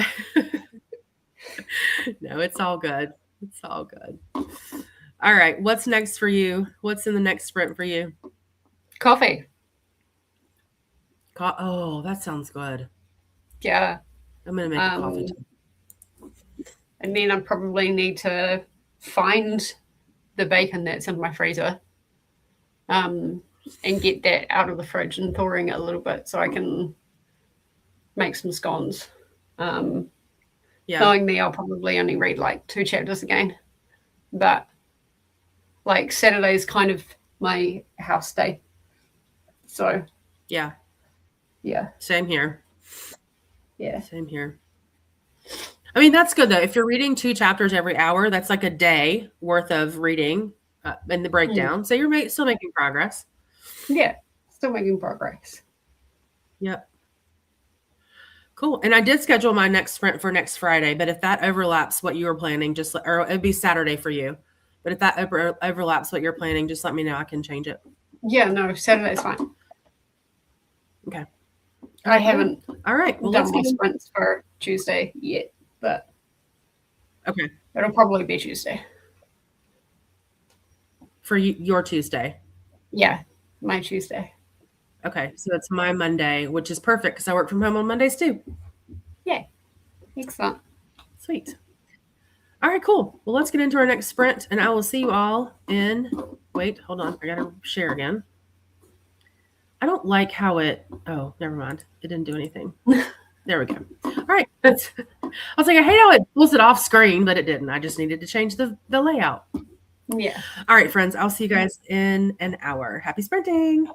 No, it's all good. It's all good. All right. What's next for you? What's in the next sprint for you? Coffee. Oh, that sounds good. Yeah. I'm going to make a coffee too. And then I probably need to find the bacon that's in my freezer and get that out of the fridge and thawing it a little bit so I can make some scones. Knowing me, I'll probably only read like 2 chapters again. But like Saturday's kind of my house day. So yeah. Same here. Yeah. Same here. I mean, that's good though. If you're reading 2 chapters every hour, that's like a day worth of reading in the breakdown. So you're still making progress. Yeah, still making progress. Yep. Cool. And I did schedule my next sprint for next Friday, but if that overlaps what you were planning, or it'd be Saturday for you. But if that overlaps what you're planning, just let me know. I can change it. Yeah, no, Saturday's fine. Okay. I haven't All right. Well, done my sprints for Tuesday yet, but okay. It'll probably be Tuesday. For your Tuesday? Yeah, my Tuesday. Okay. So it's my Monday, which is perfect because I work from home on Mondays too. Yeah. Excellent. Sweet. All right, cool. Well, let's get into our next sprint, and I will see you all in. Wait, hold on. I got to share again. I don't like how it. Oh, never mind. It didn't do anything. There we go. All right. I was like, I hate how it pulls it off screen, but it didn't. I just needed to change the layout. Yeah. All right, friends. I'll see you guys in an hour. Happy sprinting.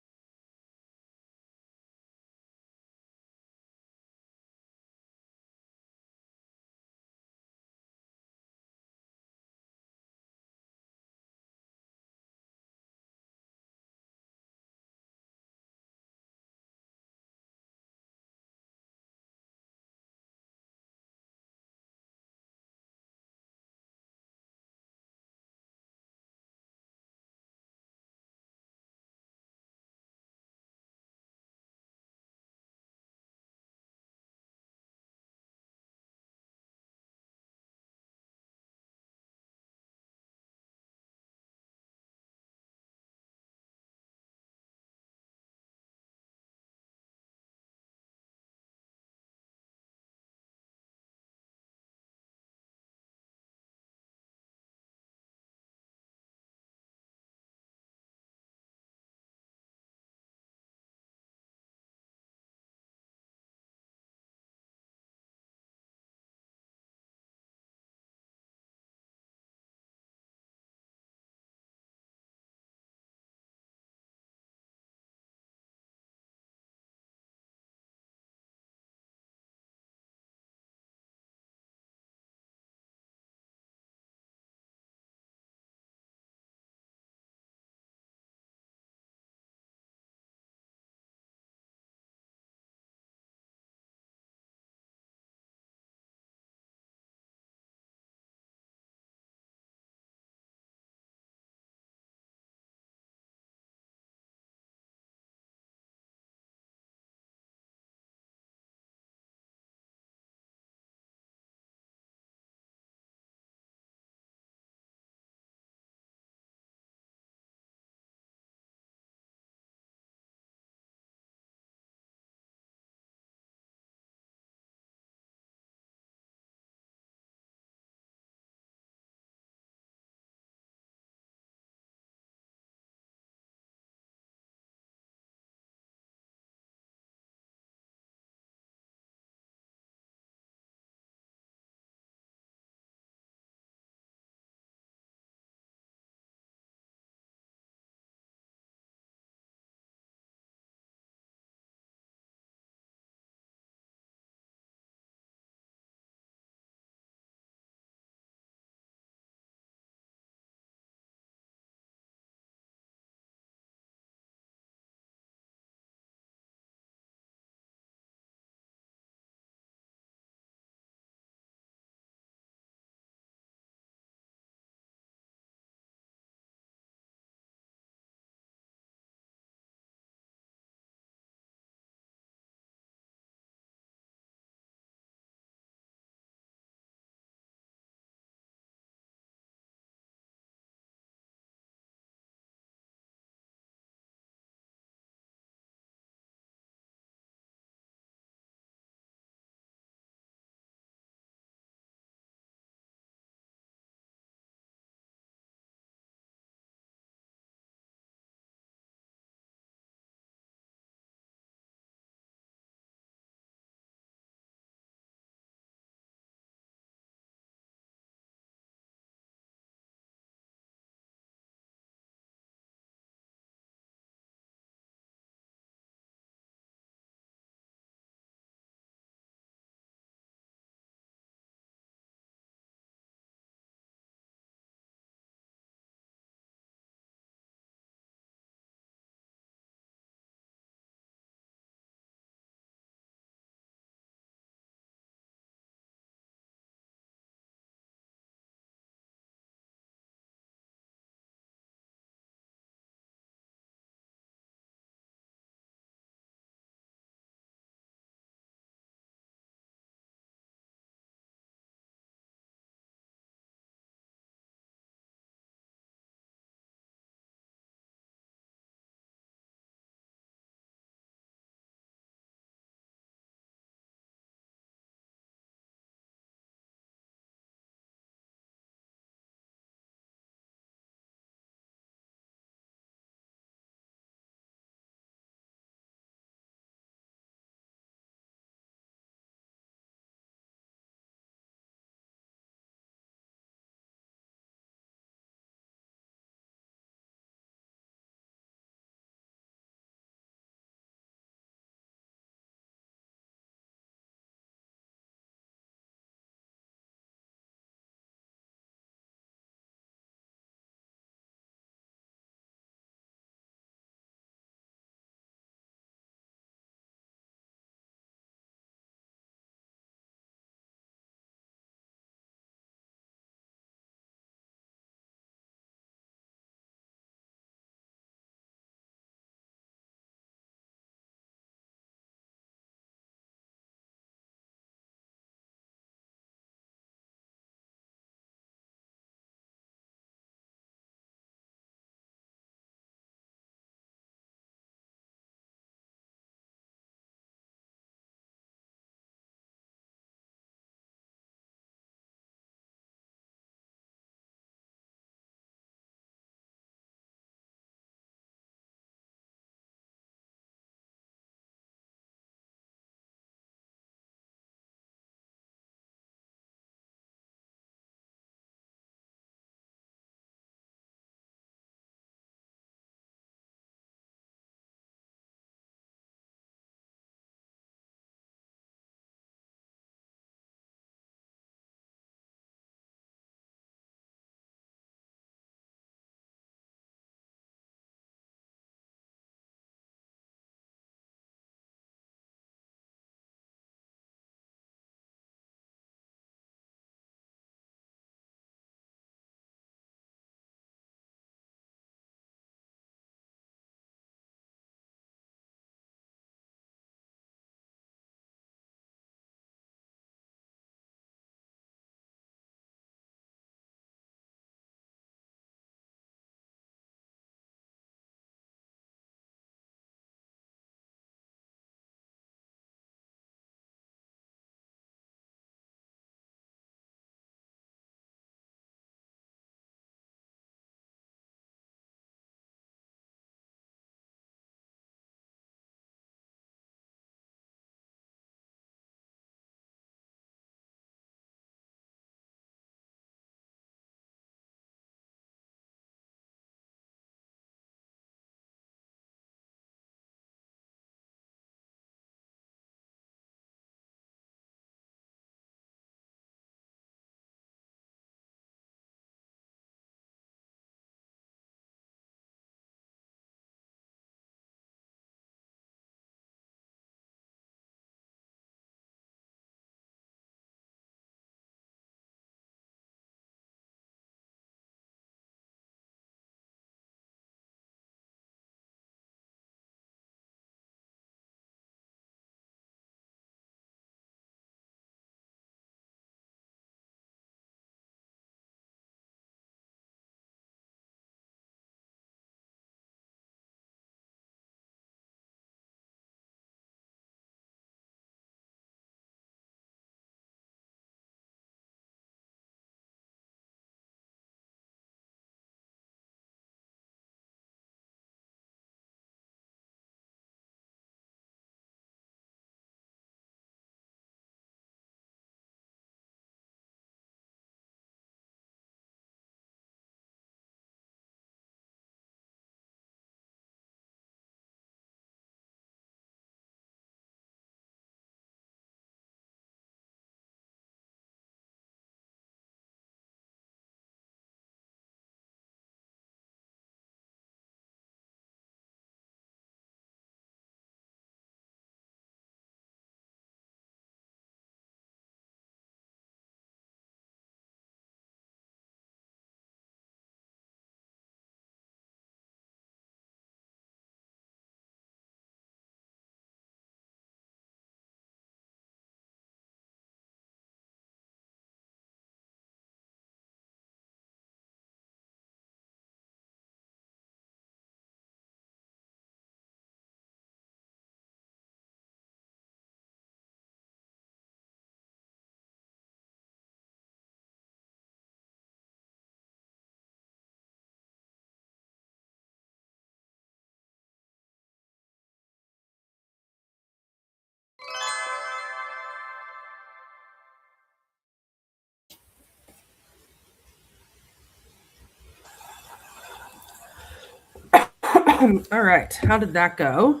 All right. How did that go?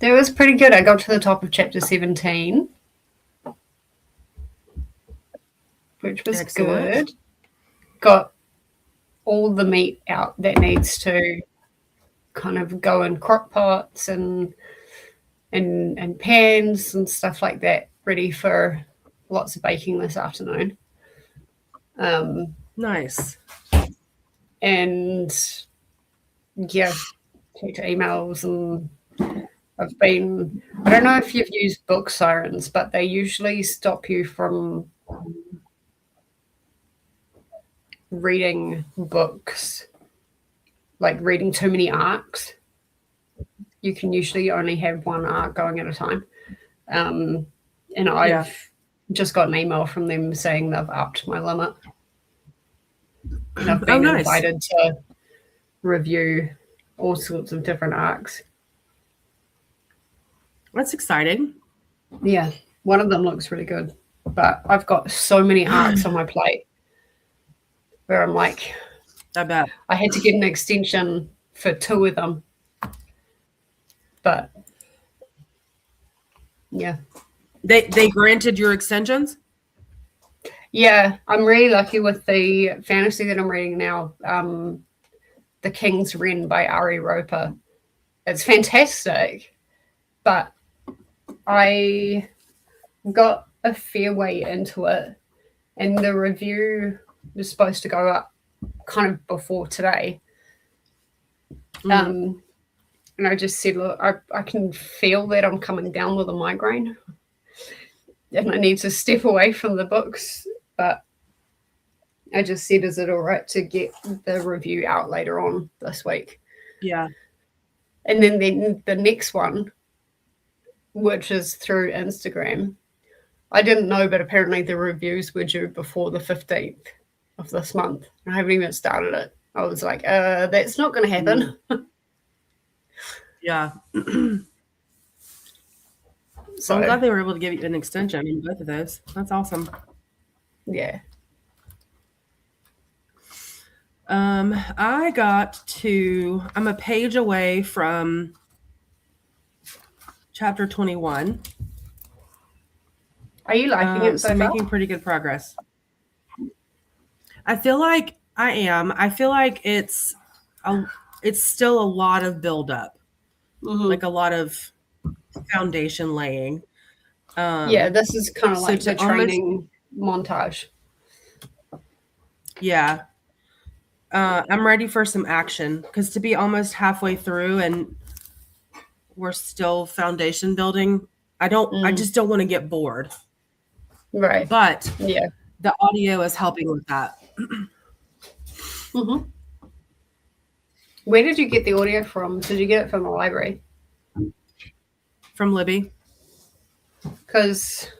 That was pretty good. I got to the top of chapter 17, which was Excellent. good. Got all the meat out that needs to kind of go in crock pots and pans and stuff like that, ready for lots of baking this afternoon. Nice. And yeah, checked emails, and I don't know if you've used book sirens, but they usually stop you from reading books, like reading too many arcs. You can usually only have one arc going at a time. And I've just got an email from them saying they've upped my limit. And I've been invited to review all sorts of different arcs. That's exciting. Yeah, one of them looks really good. But I've got so many arcs on my plate where I'm like, I bet. I had to get an extension for 2 of them. But yeah. They granted your extensions? Yeah, I'm really lucky with the fantasy that I'm reading now, The King's Wren by Ari Roper. It's fantastic, but I got a fair way into it, and the review was supposed to go up kind of before today. And I just said, look, I can feel that I'm coming down with a migraine and I need to step away from the books. But I just said, is it all right to get the review out later on this week? Yeah. And then the next one, which is through Instagram, I didn't know, but apparently the reviews were due before the 15th of this month. I haven't even started it. I was like, that's not going to happen. Yeah. So I'm glad they were able to give you an extension in both of those. That's awesome. Yeah. I'm a page away from chapter 21. Are you liking it so far? Making pretty good progress. I feel like I am. I feel like it's still a lot of buildup, like a lot of foundation laying. Yeah, this is kind of like the training montage. Yeah. I'm ready for some action, because to be almost halfway through and we're still foundation building, I just don't want to get bored. Right. But yeah, the audio is helping with that. Where did you get the audio from? Did you get it from the library? From Libby. Because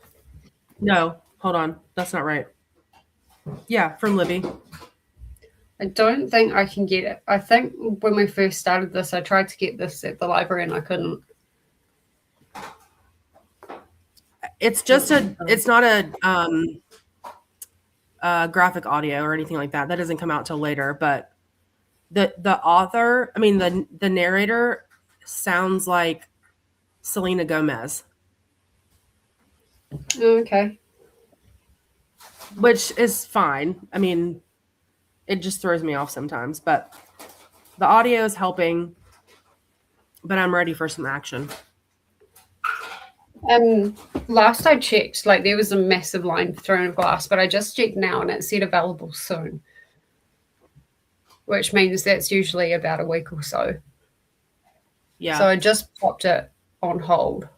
no, hold on, that's not right. Yeah, from Libby. I don't think I can get it. I think when we first started this, I tried to get this at the library and I couldn't. It's just it's not a graphic audio or anything like that. That doesn't come out till later. But the author, I mean the narrator, sounds like Selena Gomez. Okay. Which is fine. I mean, it just throws me off sometimes, but the audio is helping. But I'm ready for some action. Last I checked, like there was a massive line for Throne of Glass, but I just checked now and it said available soon, which means that's usually about a week or so. Yeah. So I just popped it on hold.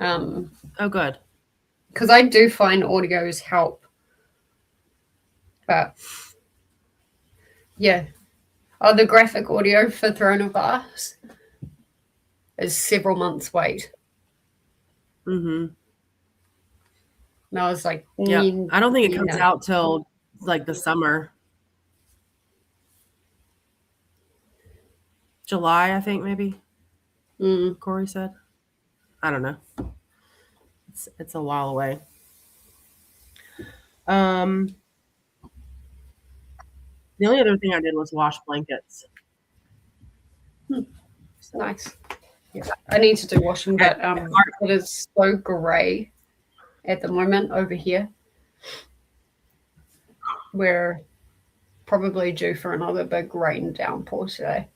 Oh, good. Because I do find audios help. But yeah. Oh, the graphic audio for Throne of Glass is several months wait. And I was like, yeah, I don't think it comes out till like the summer. July, I think, maybe. Corey said. I don't know. It's a while away. The only other thing I did was wash blankets. It's nice. Yeah. I need to do washing, but it is so grey at the moment over here. We're probably due for another big rain downpour today.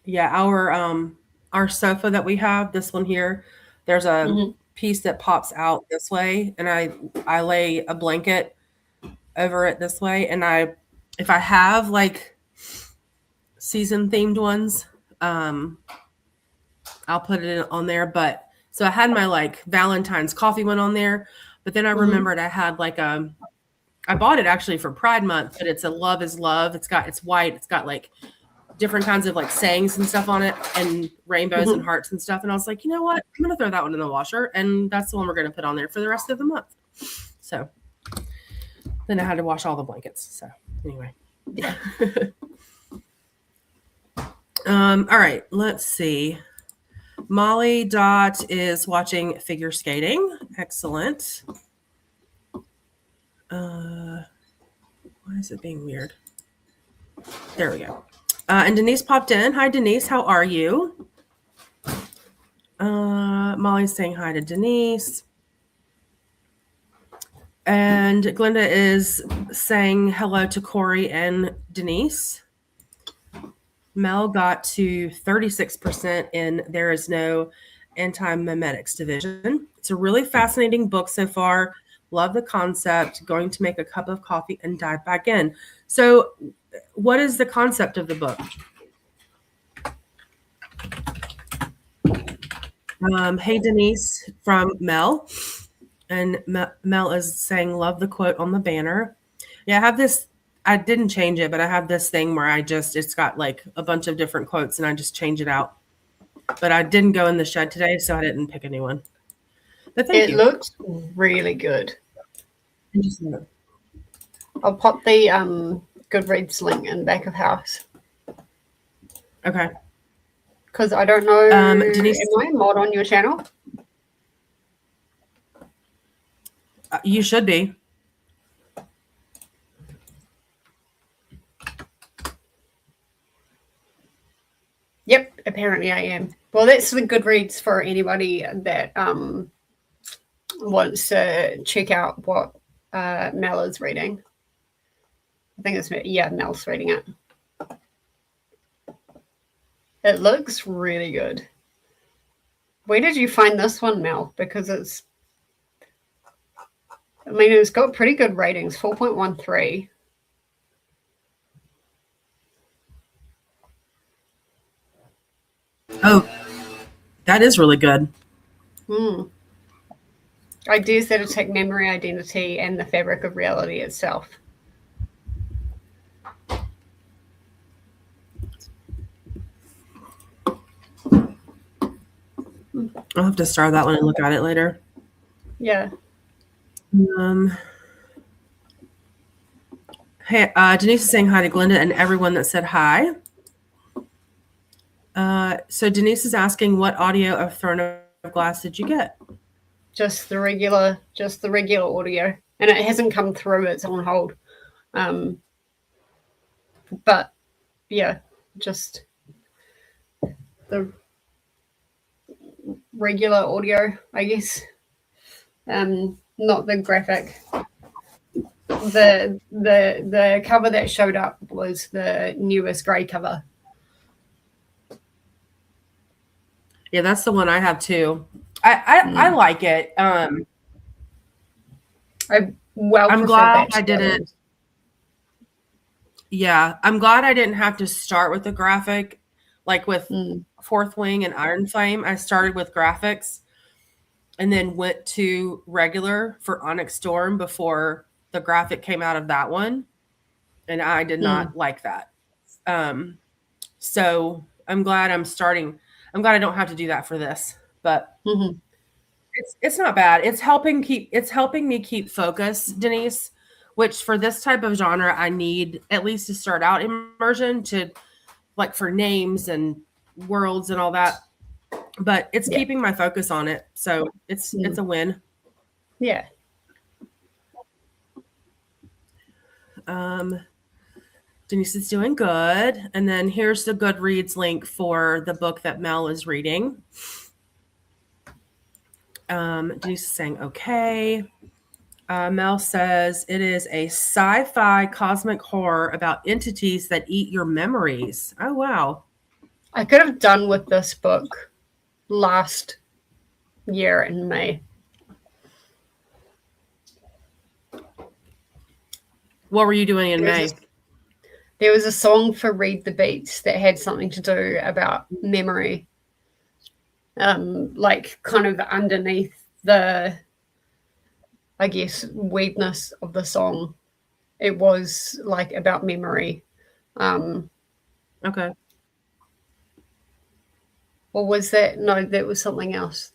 Yeah, our sofa that we have, this one here, there's a piece that pops out this way, and I lay a blanket over it this way, and if I have like season themed ones, I'll put it on there. But so I had my like Valentine's coffee one on there, but then I remembered I had like I bought it actually for Pride Month, but it's a Love is Love. It's white. It's got like different kinds of like sayings and stuff on it, and rainbows and hearts and stuff. And I was like, you know what? I'm gonna throw that one in the washer, and that's the one we're gonna put on there for the rest of the month. So then I had to wash all the blankets. So anyway. Yeah. All right, let's see. Molly Dot is watching figure skating. Excellent. Why is it being weird? There we go. And Denise popped in. Hi, Denise. How are you? Molly's saying hi to Denise. And Glenda is saying hello to Corey and Denise. Mel got to 36% in There Is No Anti-Memetics Division. It's a really fascinating book so far. Love the concept. Going to make a cup of coffee and dive back in. So what is the concept of the book? Hey, Denise from Mel. And Mel is saying, love the quote on the banner. Yeah, I have this. I didn't change it, but I have this thing where it's got like a bunch of different quotes and I just change it out. But I didn't go in the shed today, so I didn't pick a new one. But thank you. It looks really good. Interesting. I'll pop the Goodreads link in the back of house. Okay. Because I don't know, Denise, am I a mod on your channel? You should be. Yep, apparently I am. Well, that's the Goodreads for anybody that wants to check out what Mel is reading. I think it's, yeah, Mel's reading it. It looks really good. Where did you find this one, Mel? Because it's got pretty good ratings, 4.13. Oh, that is really good. Ideas that attack memory, identity, and the fabric of reality itself. I'll have to start that one and look at it later. Yeah. Hey, Denise is saying hi to Glenda and everyone that said hi. So Denise is asking, what audio of Throne of Glass did you get? Just the regular audio, and it hasn't come through. It's on hold. But yeah, just the regular audio, I guess. Not the graphic. The cover that showed up was the newest grey cover. Yeah, that's the one I have too. I like it. I'm glad I did it. Yeah, I'm glad I didn't have to start with the graphic, like with Fourth Wing and Iron Flame. I started with graphics and then went to regular for Onyx Storm before the graphic came out of that one. And I did not like that. So I'm glad I'm glad I don't have to do that for this, but it's not bad. It's helping me keep focus, Denise, which for this type of genre, I need at least to start out immersion to like for names and worlds and all that, but it's keeping my focus on it. So it's a win. Yeah. Denise is doing good. And then here's the Goodreads link for the book that Mel is reading. Denise is saying, okay. Mel says it is a sci-fi cosmic horror about entities that eat your memories. Oh, wow. I could have done with this book last year in May. What were you doing in May? There was a song for Read the Beats that had something to do about memory. Like kind of underneath the, I guess, weirdness of the song, it was like about memory. Okay. Or was that? No, that was something else.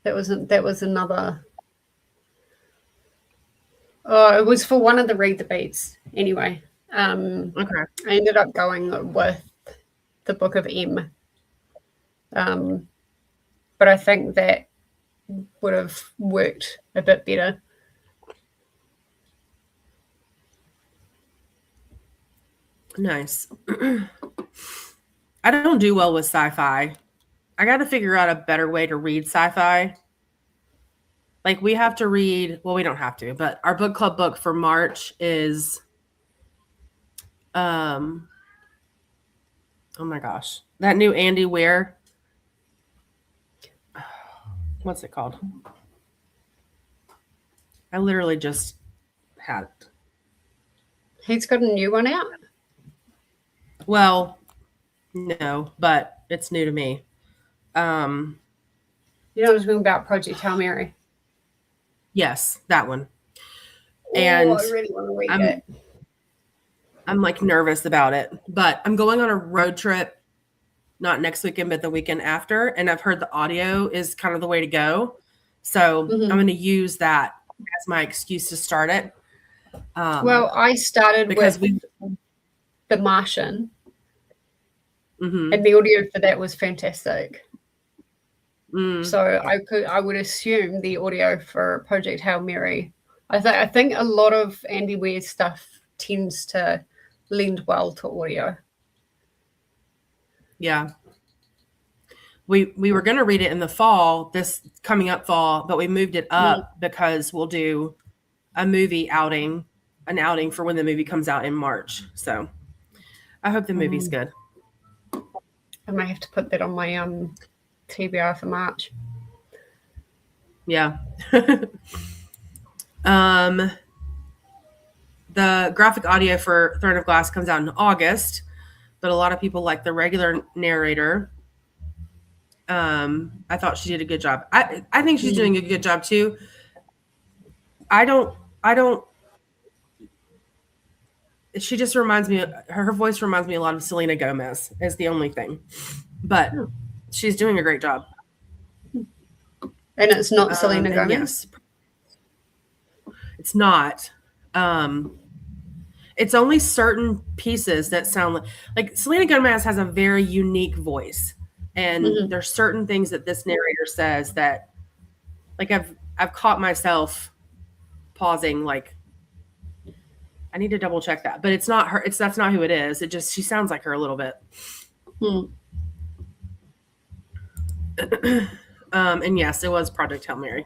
That was another. Oh, it was for one of the Read the Beats. Anyway, Okay. I ended up going with the Book of M. But I think that would have worked a bit better. Nice. I don't do well with sci-fi. I got to figure out a better way to read sci-fi. Like we have to read, well, we don't have to, but our book club book for March is, oh my gosh, that new Andy Weir. What's it called? I literally just had it. He's got a new one out? Well, no, but it's new to me. You know what I was talking about, Project Hail Mary? Yes, that one. And I really want to read it. I'm like nervous about it, but I'm going on a road trip, not next weekend, but the weekend after. And I've heard the audio is kind of the way to go. So I'm going to use that as my excuse to start it. Well, I started because with The Martian, mm-hmm. and the audio for that was fantastic. Mm. So I would assume the audio for Project Hail Mary. I think a lot of Andy Weir's stuff tends to lend well to audio. Yeah. We were going to read it in the fall, this coming up fall, but we moved it up because we'll do a movie outing, an outing for when the movie comes out in March. So I hope the movie's good. I might have to put that on my TBR for March. Yeah. The graphic audio for Throne of Glass comes out in August, but a lot of people like the regular narrator. I thought she did a good job. I think she's doing a good job too. She just reminds me, her voice reminds me a lot of Selena Gomez is the only thing, but she's doing a great job. And it's not Selena Gomez? Yes. It's not. It's only certain pieces that sound like Selena Gomez has a very unique voice. And there's certain things that this narrator says that, like, I've caught myself pausing, like, I need to double check that, but it's not her. That's not who it is. It just, she sounds like her a little bit. And yes, it was Project Hail Mary.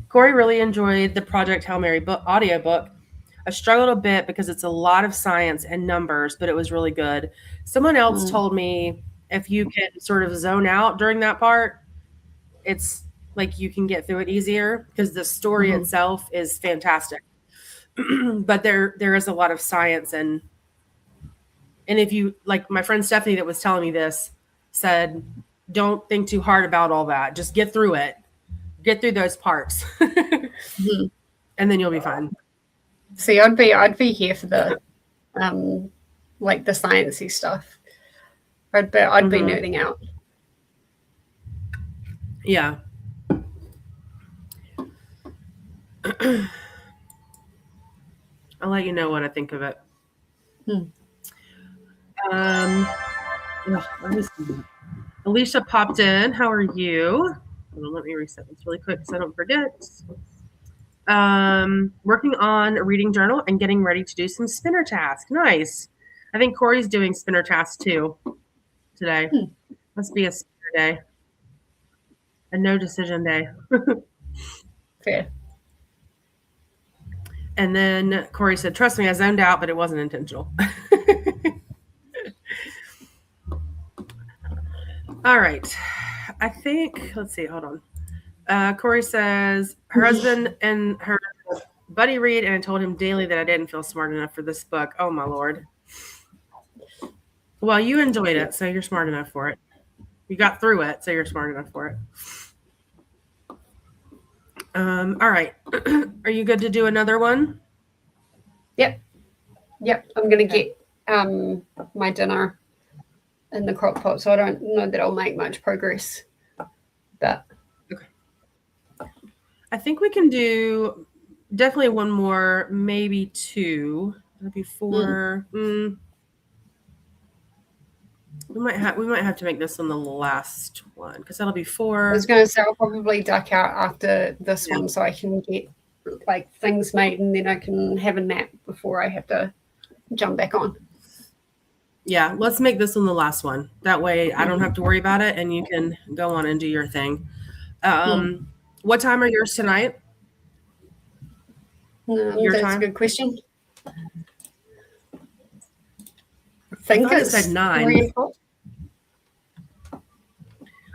Corey really enjoyed the Project Hail Mary audiobook. I struggled a bit because it's a lot of science and numbers, but it was really good. Someone else told me if you can sort of zone out during that part, it's like you can get through it easier because the story itself is fantastic. But there is a lot of science and if you, like my friend Stephanie that was telling me this said, don't think too hard about all that. Just get through it. Get through those parts. And then you'll be fine. See, I'd be here for the like the sciencey stuff. I'd be nerding out. Yeah. I'll let you know what I think of it. Let me see. Alicia popped in. How are you? Let me reset this really quick so I don't forget. Working on a reading journal and getting ready to do some spinner task. Nice. I think Corey's doing spinner tasks too today. Must be a spinner day. A no decision day. Fair. And then Corey said, trust me, I zoned out, but it wasn't intentional. All right. I think, let's see, hold on. Corey says, her husband and her buddy read, and I told him daily that I didn't feel smart enough for this book. Oh, my Lord. Well, you enjoyed it, so you're smart enough for it. You got through it, so you're smart enough for it. All right. Are you good to do another one? Yep. I'm going to get my dinner in the crock pot, so I don't know that I'll make much progress. But okay. I think we can do definitely one more, maybe two. That'd be four. We might have to make this one the last one because that'll be four. I was going to say I'll probably duck out after this one so I can get like things made and then I can have a nap before I have to jump back on. Yeah, let's make this one the last one. That way I don't have to worry about it and you can go on and do your thing. What time are yours tonight? That's time? A good question. I think it said 9. 3 o'clock.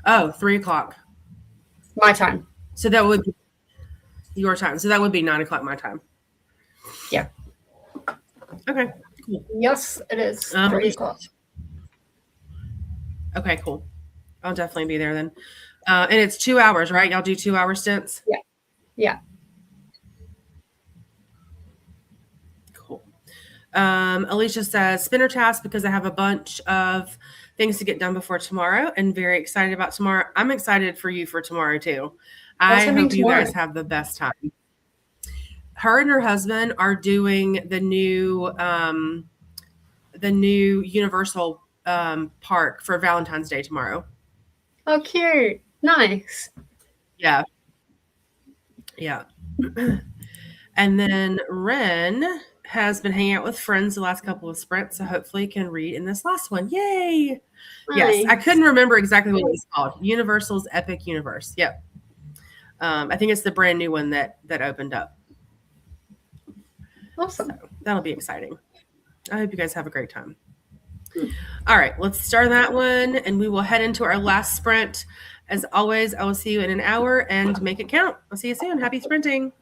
Oh, 3 o'clock. My time. So that would be your time. So that would be 9 o'clock my time. Yeah. Okay. Cool. Yes, it is 3 o'clock. Okay, cool. I'll definitely be there then. And it's 2 hours, right? Y'all do 2 hour stints? Yeah. Cool. Alicia says, spinner task because I have a bunch of things to get done before tomorrow and very excited about tomorrow. I'm excited for you for tomorrow too. I hope you guys have the best time. Her and her husband are doing the new Universal park for Valentine's Day tomorrow. Oh, cute. Nice. Yeah. And then Ren has been hanging out with friends the last couple of sprints, so hopefully can read in this last one. Yay! Nice. Yes, I couldn't remember exactly what it was called. Universal's Epic Universe. Yep. I think it's the brand new one that opened up. Awesome. So that'll be exciting. I hope you guys have a great time. All right, let's start that one, and we will head into our last sprint. As always, I will see you in an hour, and make it count. I'll see you soon. Happy sprinting.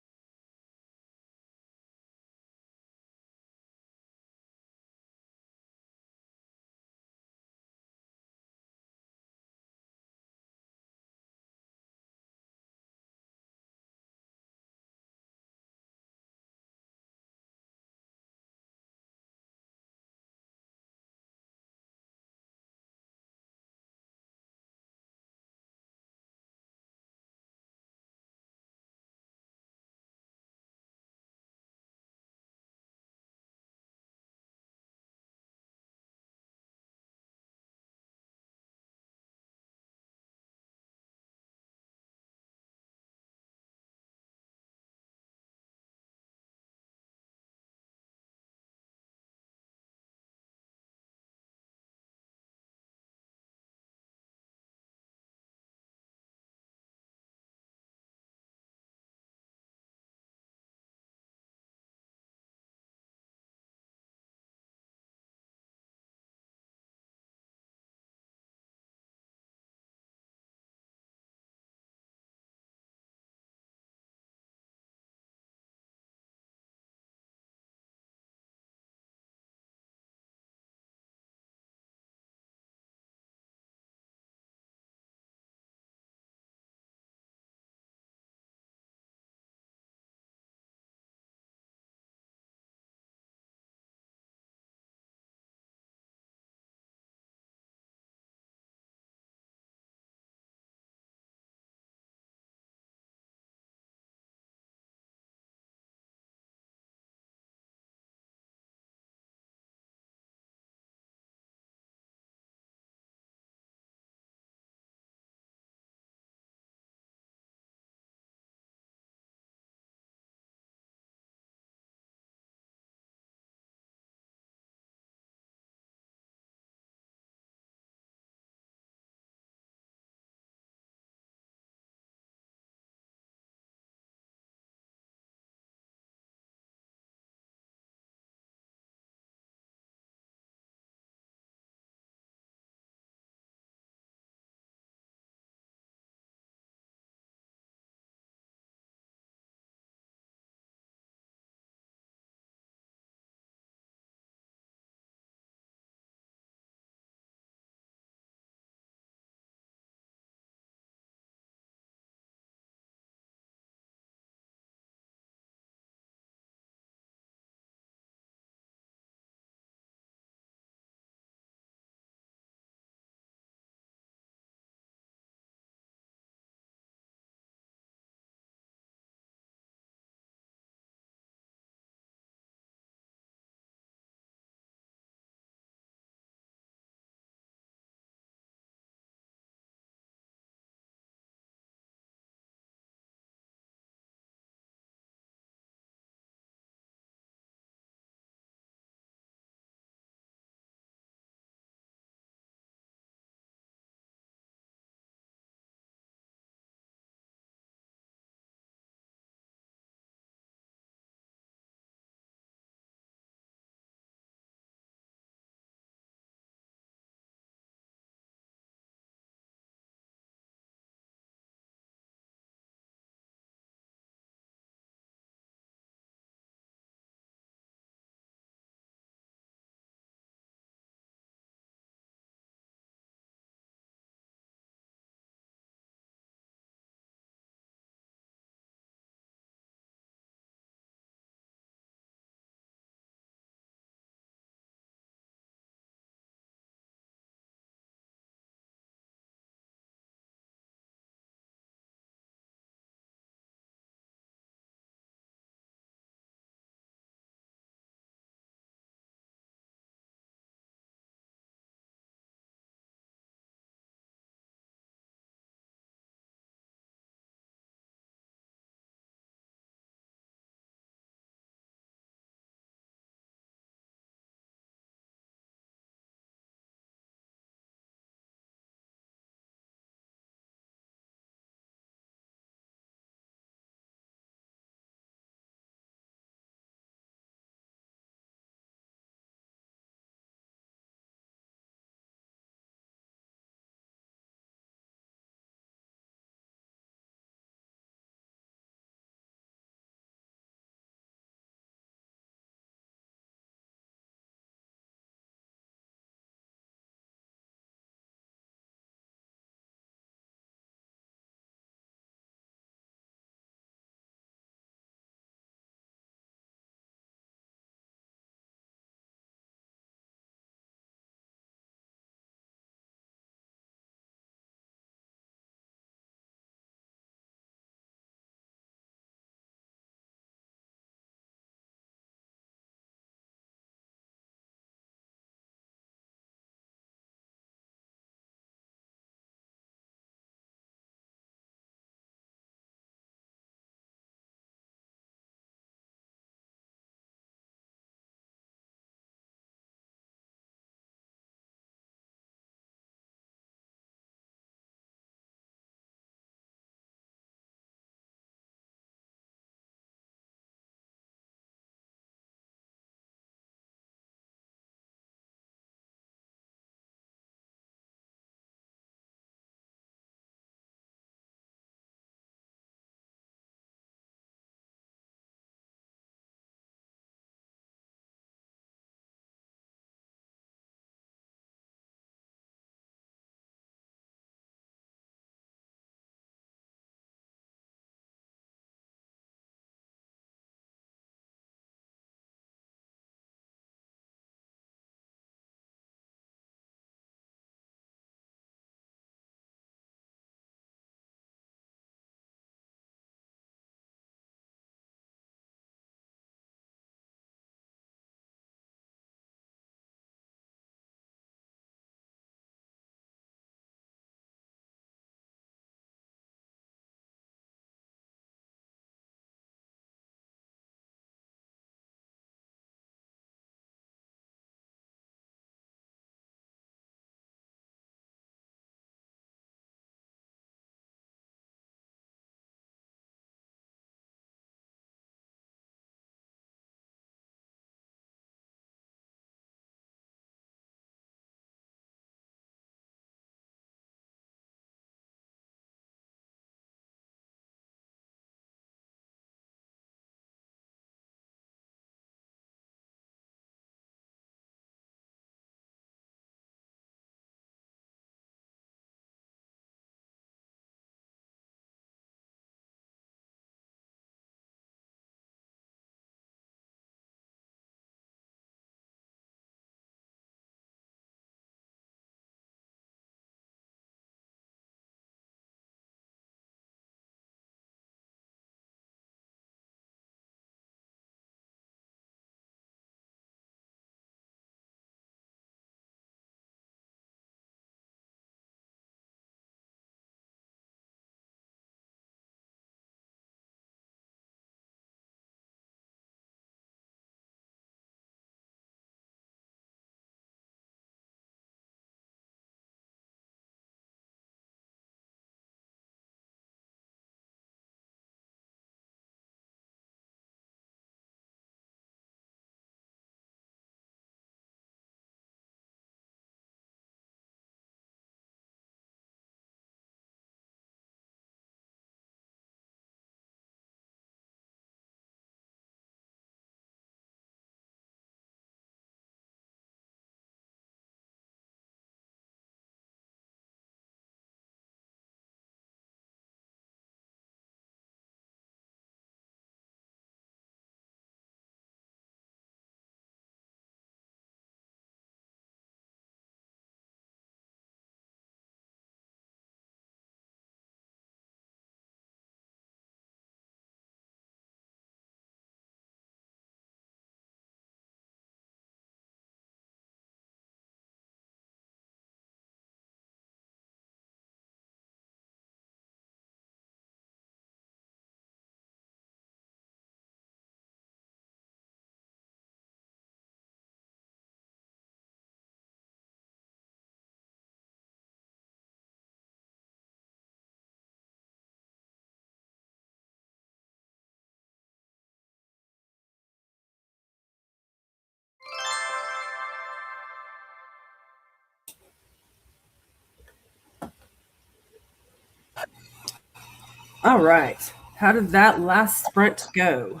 All right. How did that last sprint go?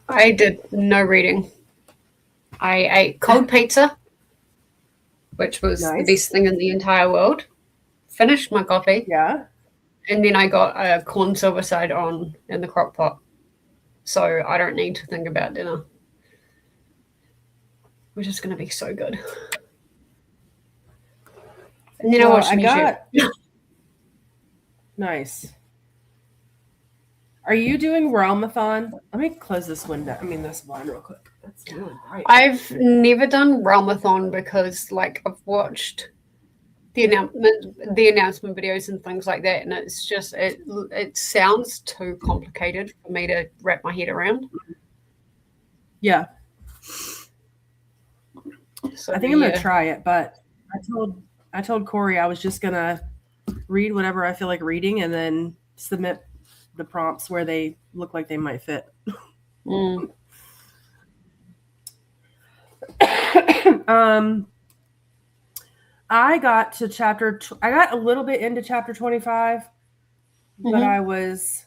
I did no reading. I ate cold pizza, which was the Nice. best thing in the entire world. Finished my coffee. Yeah. And then I got a corn silver side on in the crock pot. So I don't need to think about dinner, which is going to be so good. And then I watched YouTube. Nice. Are you doing Realmathon? Let me close this window. I mean, this blind real quick. That's really bright. I've never done Realmathon because, like, I've watched the announcement videos and things like that, and it's just it sounds too complicated for me to wrap my head around. Yeah. So I think I'm gonna try it, but I told Corey I was just gonna read whatever I feel like reading and then submit the prompts where they look like they might fit. I got to I got a little bit into chapter 25, but I was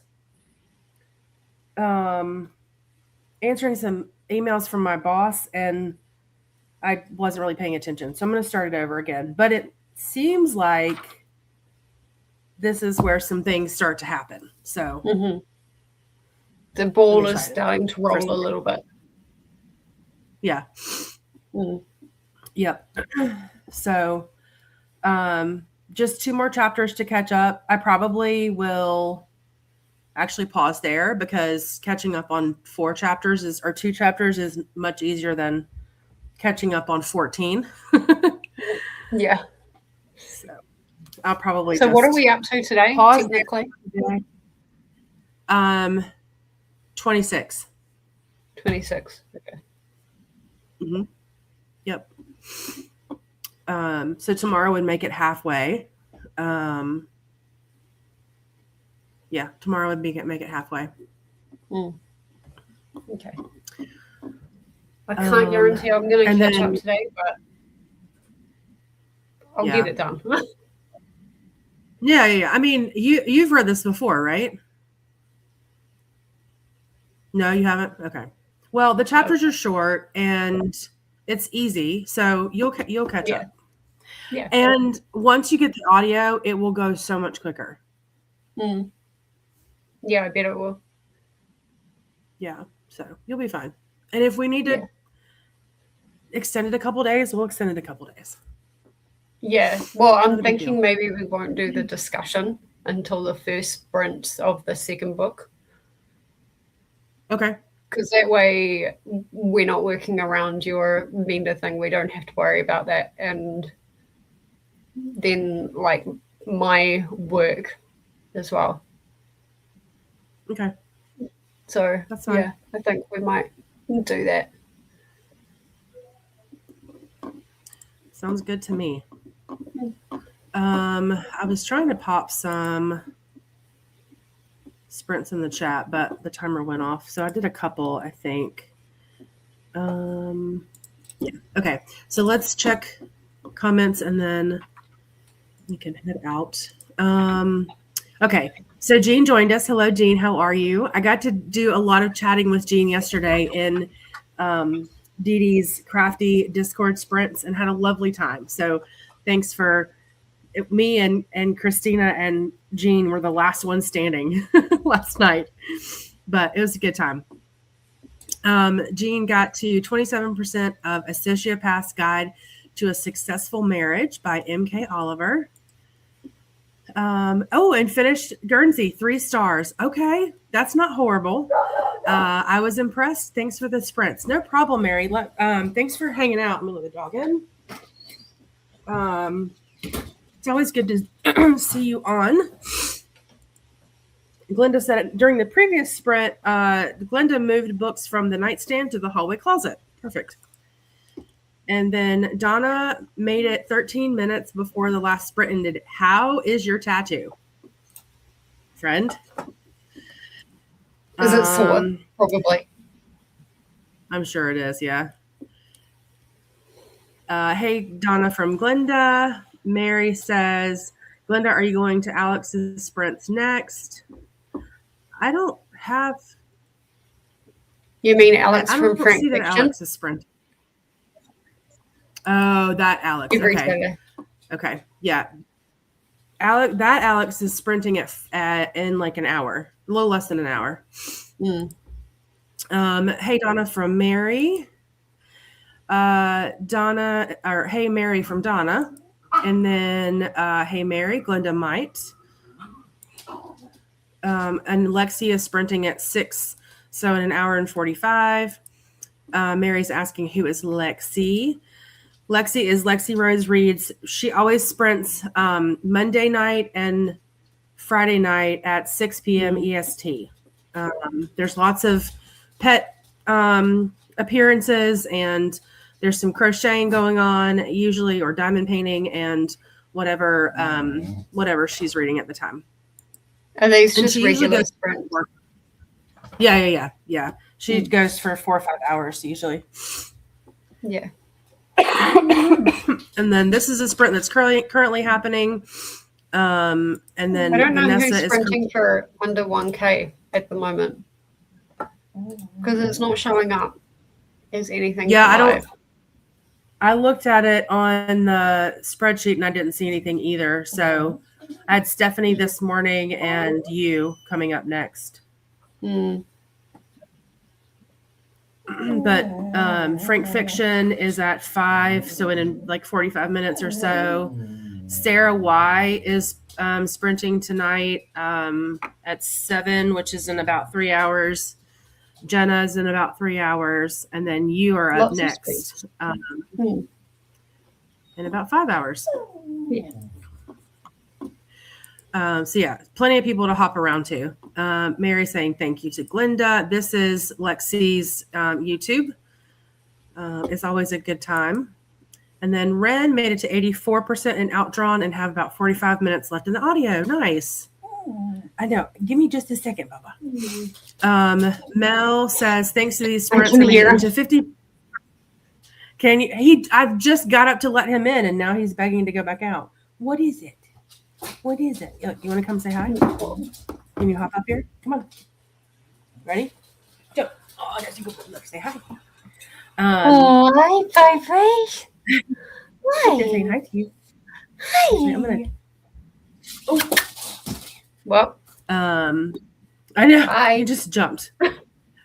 answering some emails from my boss and I wasn't really paying attention. So I'm going to start it over again. But it seems like this is where some things start to happen. So the ball is starting to roll a little bit. Yeah. Yep. So just 2 more chapters to catch up. I probably will actually pause there because catching up on 2 chapters is much easier than catching up on 14. Yeah. So I'll probably So what are we up to today? Pause technically? 26. 26. Okay. Mm-hmm. Yep. So tomorrow would make it halfway. Yeah, tomorrow would make it halfway. Okay. I can't guarantee I'm going to catch up today, but I'll get it done. Yeah. I mean, you've read this before, right? No, you haven't? Okay. Well, the chapters are short and it's easy, so you'll catch up. Yeah. And once you get the audio, it will go so much quicker. Yeah, I bet it will. Yeah, so you'll be fine. And if we need to extend it a couple days, we'll extend it a couple days. Yeah. Well, I'm thinking maybe we won't do the discussion until the first sprint of the second book. Okay. Because that way we're not working around your vendor thing. We don't have to worry about that. And then, like, my work as well. Okay. So, that's fine. Yeah, I think we might do that. Sounds good to me. I was trying to pop some sprints in the chat, but the timer went off. So I did a couple, I think. Yeah. Okay. So let's check comments and then we can head out. Okay. So Jean joined us. Hello, Jean. How are you? I got to do a lot of chatting with Jean yesterday in Dee Dee's crafty Discord sprints and had a lovely time. So thanks for me and Christina and Jean were the last ones standing last night, but it was a good time. Jean got to 27% of A Sociopath's Guide to a Successful Marriage by M.K. Oliver. And finished Guernsey, 3 stars. Okay, that's not horrible. I was impressed. Thanks for the sprints. No problem, Mary. Thanks for hanging out. I'm gonna let the dog in. It's always good to see you on. Glenda said during the previous sprint, Glenda moved books from the nightstand to the hallway closet. Perfect. And then Donna made it 13 minutes before the last sprint ended. How is your tattoo, friend? Is it sore? Probably. I'm sure it is, yeah. Hey, Donna from Glenda. Mary says, Glenda, are you going to Alex's sprints next? I don't have. You mean Alex I from don't Frank see that Fiction? Alex is sprinting. Oh, that Alex. Every Okay. Sunday. Okay. Yeah. Alex is sprinting in like an hour, a little less than an hour. Hey Donna from Mary. Donna, or hey Mary from Donna, and then hey Mary, Glenda might. And Lexi is sprinting at 6, so in an hour and 45. Mary's asking who is Lexi. Lexi is Lexi Rose Reads. She always sprints Monday night and Friday night at 6 p.m. EST. There's lots of pet appearances, and there's some crocheting going on usually, or diamond painting, and whatever she's reading at the time. Are these just regular sprints? Yeah. She goes for 4 or 5 hours usually. Yeah. And then this is a sprint that's currently happening. And then I don't know Vanessa who's sprinting for under 1K at the moment, because it's not showing up as anything. Yeah, I looked at it on the spreadsheet and I didn't see anything either. So I had Stephanie this morning and you coming up next. But Frank Fiction is at 5, so in like 45 minutes or so. Sarah Y is sprinting tonight at 7, which is in about 3 hours. Jenna's in about 3 hours, and then you are up next in about 5 hours. Yeah. So yeah, plenty of people to hop around to. Mary saying thank you to Glenda. This is Lexi's YouTube. It's always a good time. And then Ren made it to 84% in Outdrawn and have about 45 minutes left in the audio. Nice. I know. Give me just a second, Bubba. Mel says thanks to these sprints, I made it to 50. Can you? I've just got up to let him in, and now he's begging to go back out. What is it? What is it? You want to come say hi? Can you hop up here? Come on. Ready? Jump. Oh, that's a good one. Look, say hi. Hi, baby. Hi. Saying hi to you. Hi. I'm gonna. Oh. Well, I know. Hi. You just jumped.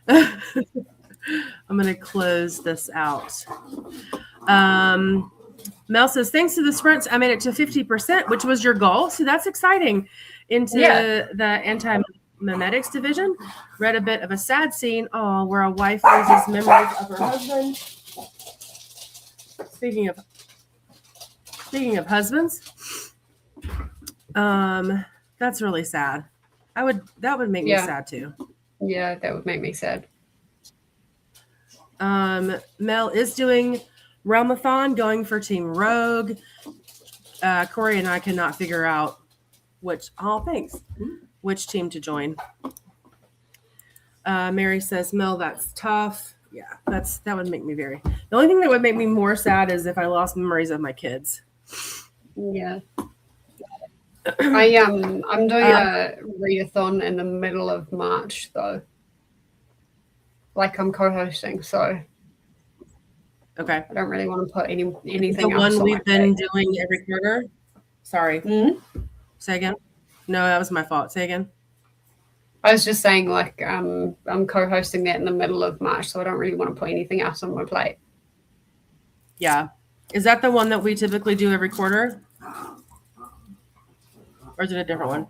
I'm gonna close this out. Mel says, thanks to the sprints, I made it to 50%, which was your goal. So that's exciting. Into the anti-memetics division. Read a bit of a sad scene. Oh, where a wife loses memories of her husband. Speaking of husbands, that's really sad. That would make me sad too. Yeah, that would make me sad. Mel is doing Realmathon, going for Team Rogue. Corey and I cannot figure out which team to join. Mary says, Mel, that's tough. Yeah, that would make me very. The only thing that would make me more sad is if I lost memories of my kids. Yeah. I'm doing a readathon in the middle of March though. Like I'm co-hosting, so okay. I don't really want to put anything. The one we've been doing every quarter. Sorry. Mm-hmm. Say again. No, that was my fault. Say again. I was just saying, like, I'm co-hosting that in the middle of March, so I don't really want to put anything else on my plate. Yeah. Is that the one that we typically do every quarter? Or is it a different one?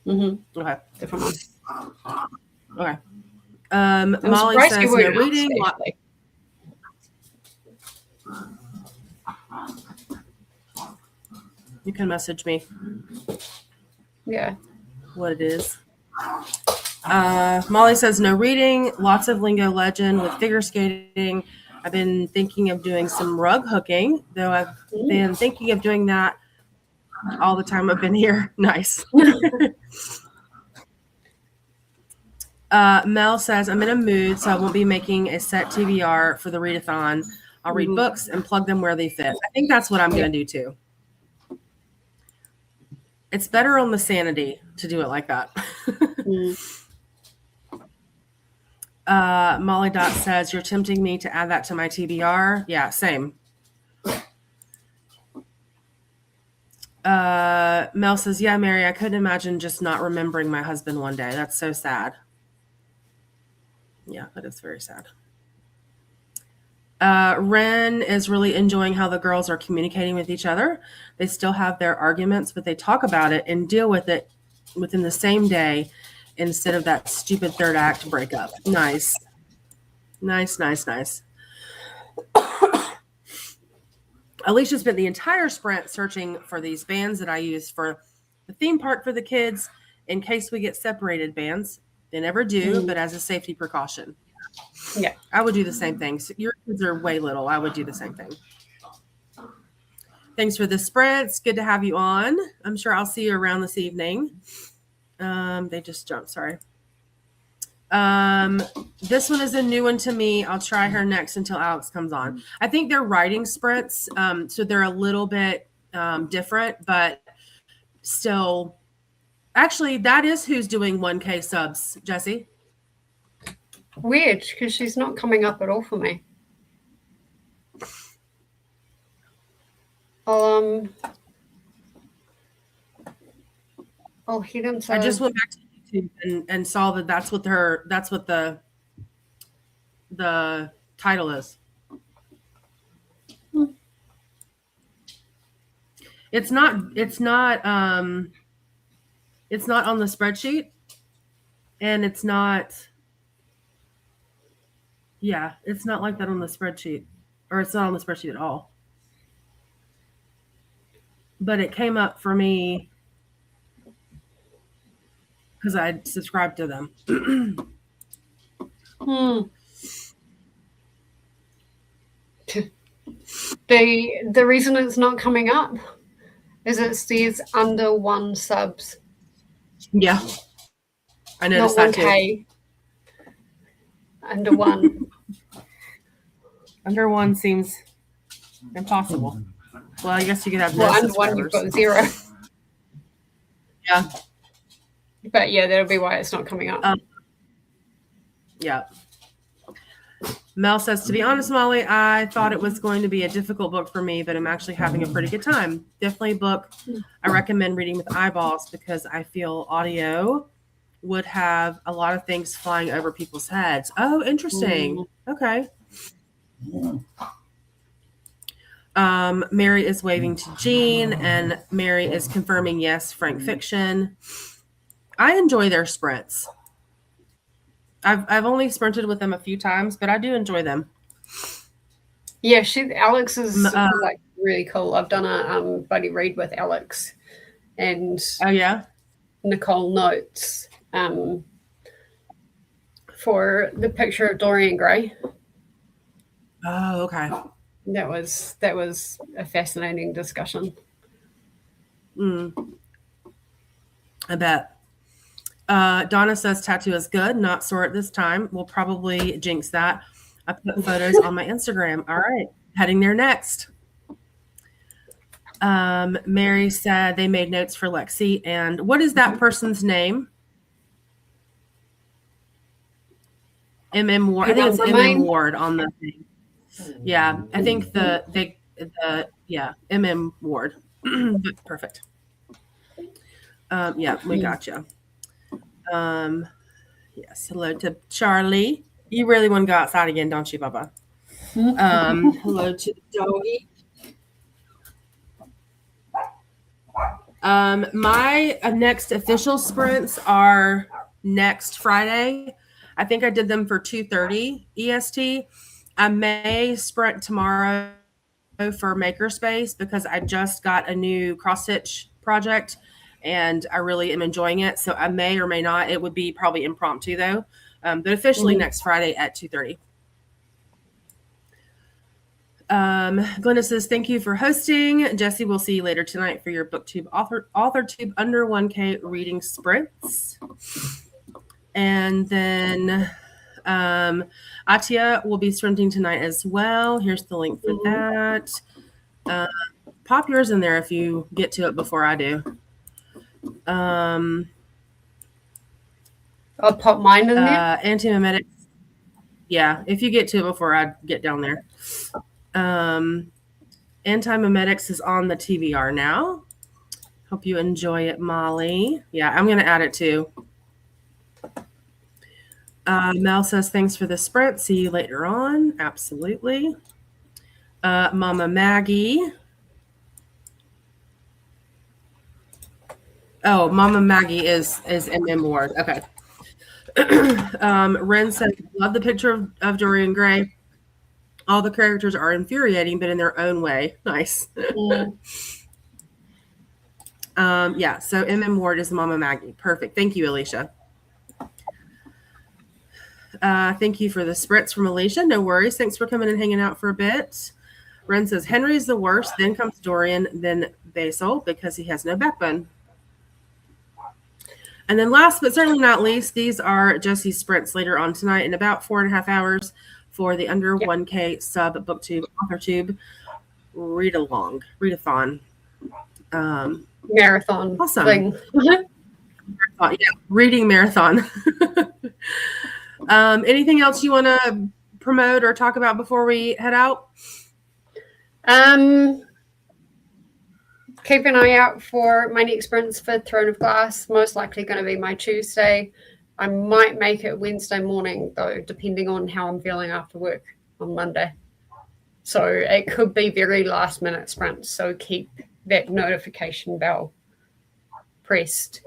Mm-hmm. Okay. Different one. Okay. Molly says no reading. You can message me. Yeah. What it is. Molly says no reading, lots of lingo legend with figure skating. I've been thinking of doing some rug hooking, though I've been thinking of doing that all the time I've been here. Nice. Mel says, I'm in a mood, so I won't be making a set TBR for the readathon. I'll read books and plug them where they fit. I think that's what I'm going to do too. It's better on the sanity to do it like that. Molly Dot says, you're tempting me to add that to my TBR. Yeah, same. Mel says, yeah, Mary, I couldn't imagine just not remembering my husband one day. That's so sad. Yeah, that is very sad. Ren is really enjoying how the girls are communicating with each other. They still have their arguments, but they talk about it and deal with it within the same day instead of that stupid third act breakup. Nice. Alicia spent the entire sprint searching for these bands that I use for the theme park for the kids in case we get separated bands. They never do, but as a safety precaution. Yeah. I would do the same thing. So your kids are way little. I would do the same thing. Thanks for the sprints. Good to have you on. I'm sure I'll see you around this evening. They just jumped. Sorry. This one is a new one to me. I'll try her next until Alex comes on. I think they're writing sprints. So they're a little bit different, but still. Actually, that is who's doing 1K subs, Jessi. Weird, because she's not coming up at all for me. I'll hit him. I just went back to YouTube and saw that that's what the title is. It's not on the spreadsheet, and it's not like that on the spreadsheet, or it's not on the spreadsheet at all. But it came up for me because I subscribed to them. The reason it's not coming up is it says under 1 subs. Yeah, I noticed not that 1K. too. Under 1. Under 1 seems impossible. Well, I guess you could have no under 1 you've got 0. Yeah. But yeah, that'll be why it's not coming up. Yeah. Mel says, to be honest, Molly, I thought it was going to be a difficult book for me, but I'm actually having a pretty good time. Definitely a book I recommend reading with eyeballs because I feel audio would have a lot of things flying over people's heads. Oh, interesting. Okay. Mary is waving to Jean, and Mary is confirming yes, Frank fiction. I enjoy their sprints. I've only sprinted with them a few times, but I do enjoy them. Yeah, Alex is like really cool. I've done a buddy read with Alex, and Nicole Notes for the picture of Dorian Gray. Oh, okay. That was a fascinating discussion. I bet. Donna says tattoo is good, not sore at this time. We'll probably jinx that. I put photos on my Instagram. All right, heading there next. Mary said they made notes for Lexi. And what is that person's name? MM Ward. I think it's MM Ward on the thing. Yeah, I think MM Ward. Perfect. Yeah, we got you. Yes, hello to Charlie. You really want to go outside again, don't you, Bubba? Hello to Doggy. My next official sprints are next Friday. I think I did them for 2:30 EST. I may sprint tomorrow for Makerspace because I just got a new cross stitch project and I really am enjoying it. So I may or may not. It would be probably impromptu though. But officially next Friday at 2:30. Glenda says, thank you for hosting. Jessi, we'll see you later tonight for your BookTube AuthorTube under 1K reading sprints. And then Atia will be sprinting tonight as well. Here's the link for that. Pop yours in there if you get to it before I do. I'll pop mine in there. Antiemetics. Yeah, if you get to it before I get down there. Antimemetics is on the TBR now. Hope you enjoy it, Molly. Yeah, I'm going to add it too. Mel says, thanks for the sprint. See you later on. Absolutely. Mama Maggie. Oh, Mama Maggie is MM Ward. Okay. Ren says, love the picture of Dorian Gray. All the characters are infuriating, but in their own way. Nice. Yeah, so MM Ward is Mama Maggie. Perfect. Thank you, Alicia. Thank you for the spritz from Alicia. No worries. Thanks for coming and hanging out for a bit. Ren says, Henry's the worst, then comes Dorian, then Basil, because he has no backbone. And then last but certainly not least, these are Jessi's sprints later on tonight in about 4.5 hours for the under 1K sub booktube authortube readathon. Marathon. Awesome. Thing. Yeah, reading marathon. Anything else you want to promote or talk about before we head out? Keep an eye out for my next sprints for Throne of Glass. Most likely going to be my Tuesday. I might make it Wednesday morning, though, depending on how I'm feeling after work on Monday. So it could be very last minute sprints. So keep that notification bell pressed.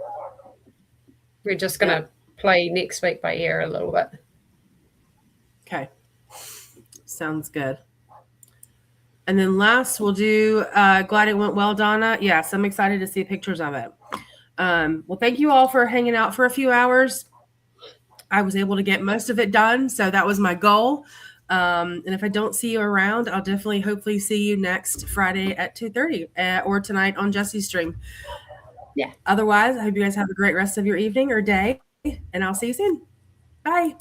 We're just going to play next week by ear a little bit. Okay. Sounds good. And then last, we'll do Glad It Went Well, Donna. Yes, I'm excited to see pictures of it. Well, thank you all for hanging out for a few hours. I was able to get most of it done, so that was my goal. And if I don't see you around, I'll definitely hopefully see you next Friday at 2:30 or tonight on Jessi's stream. Yeah. Otherwise, I hope you guys have a great rest of your evening or day, and I'll see you soon. Bye.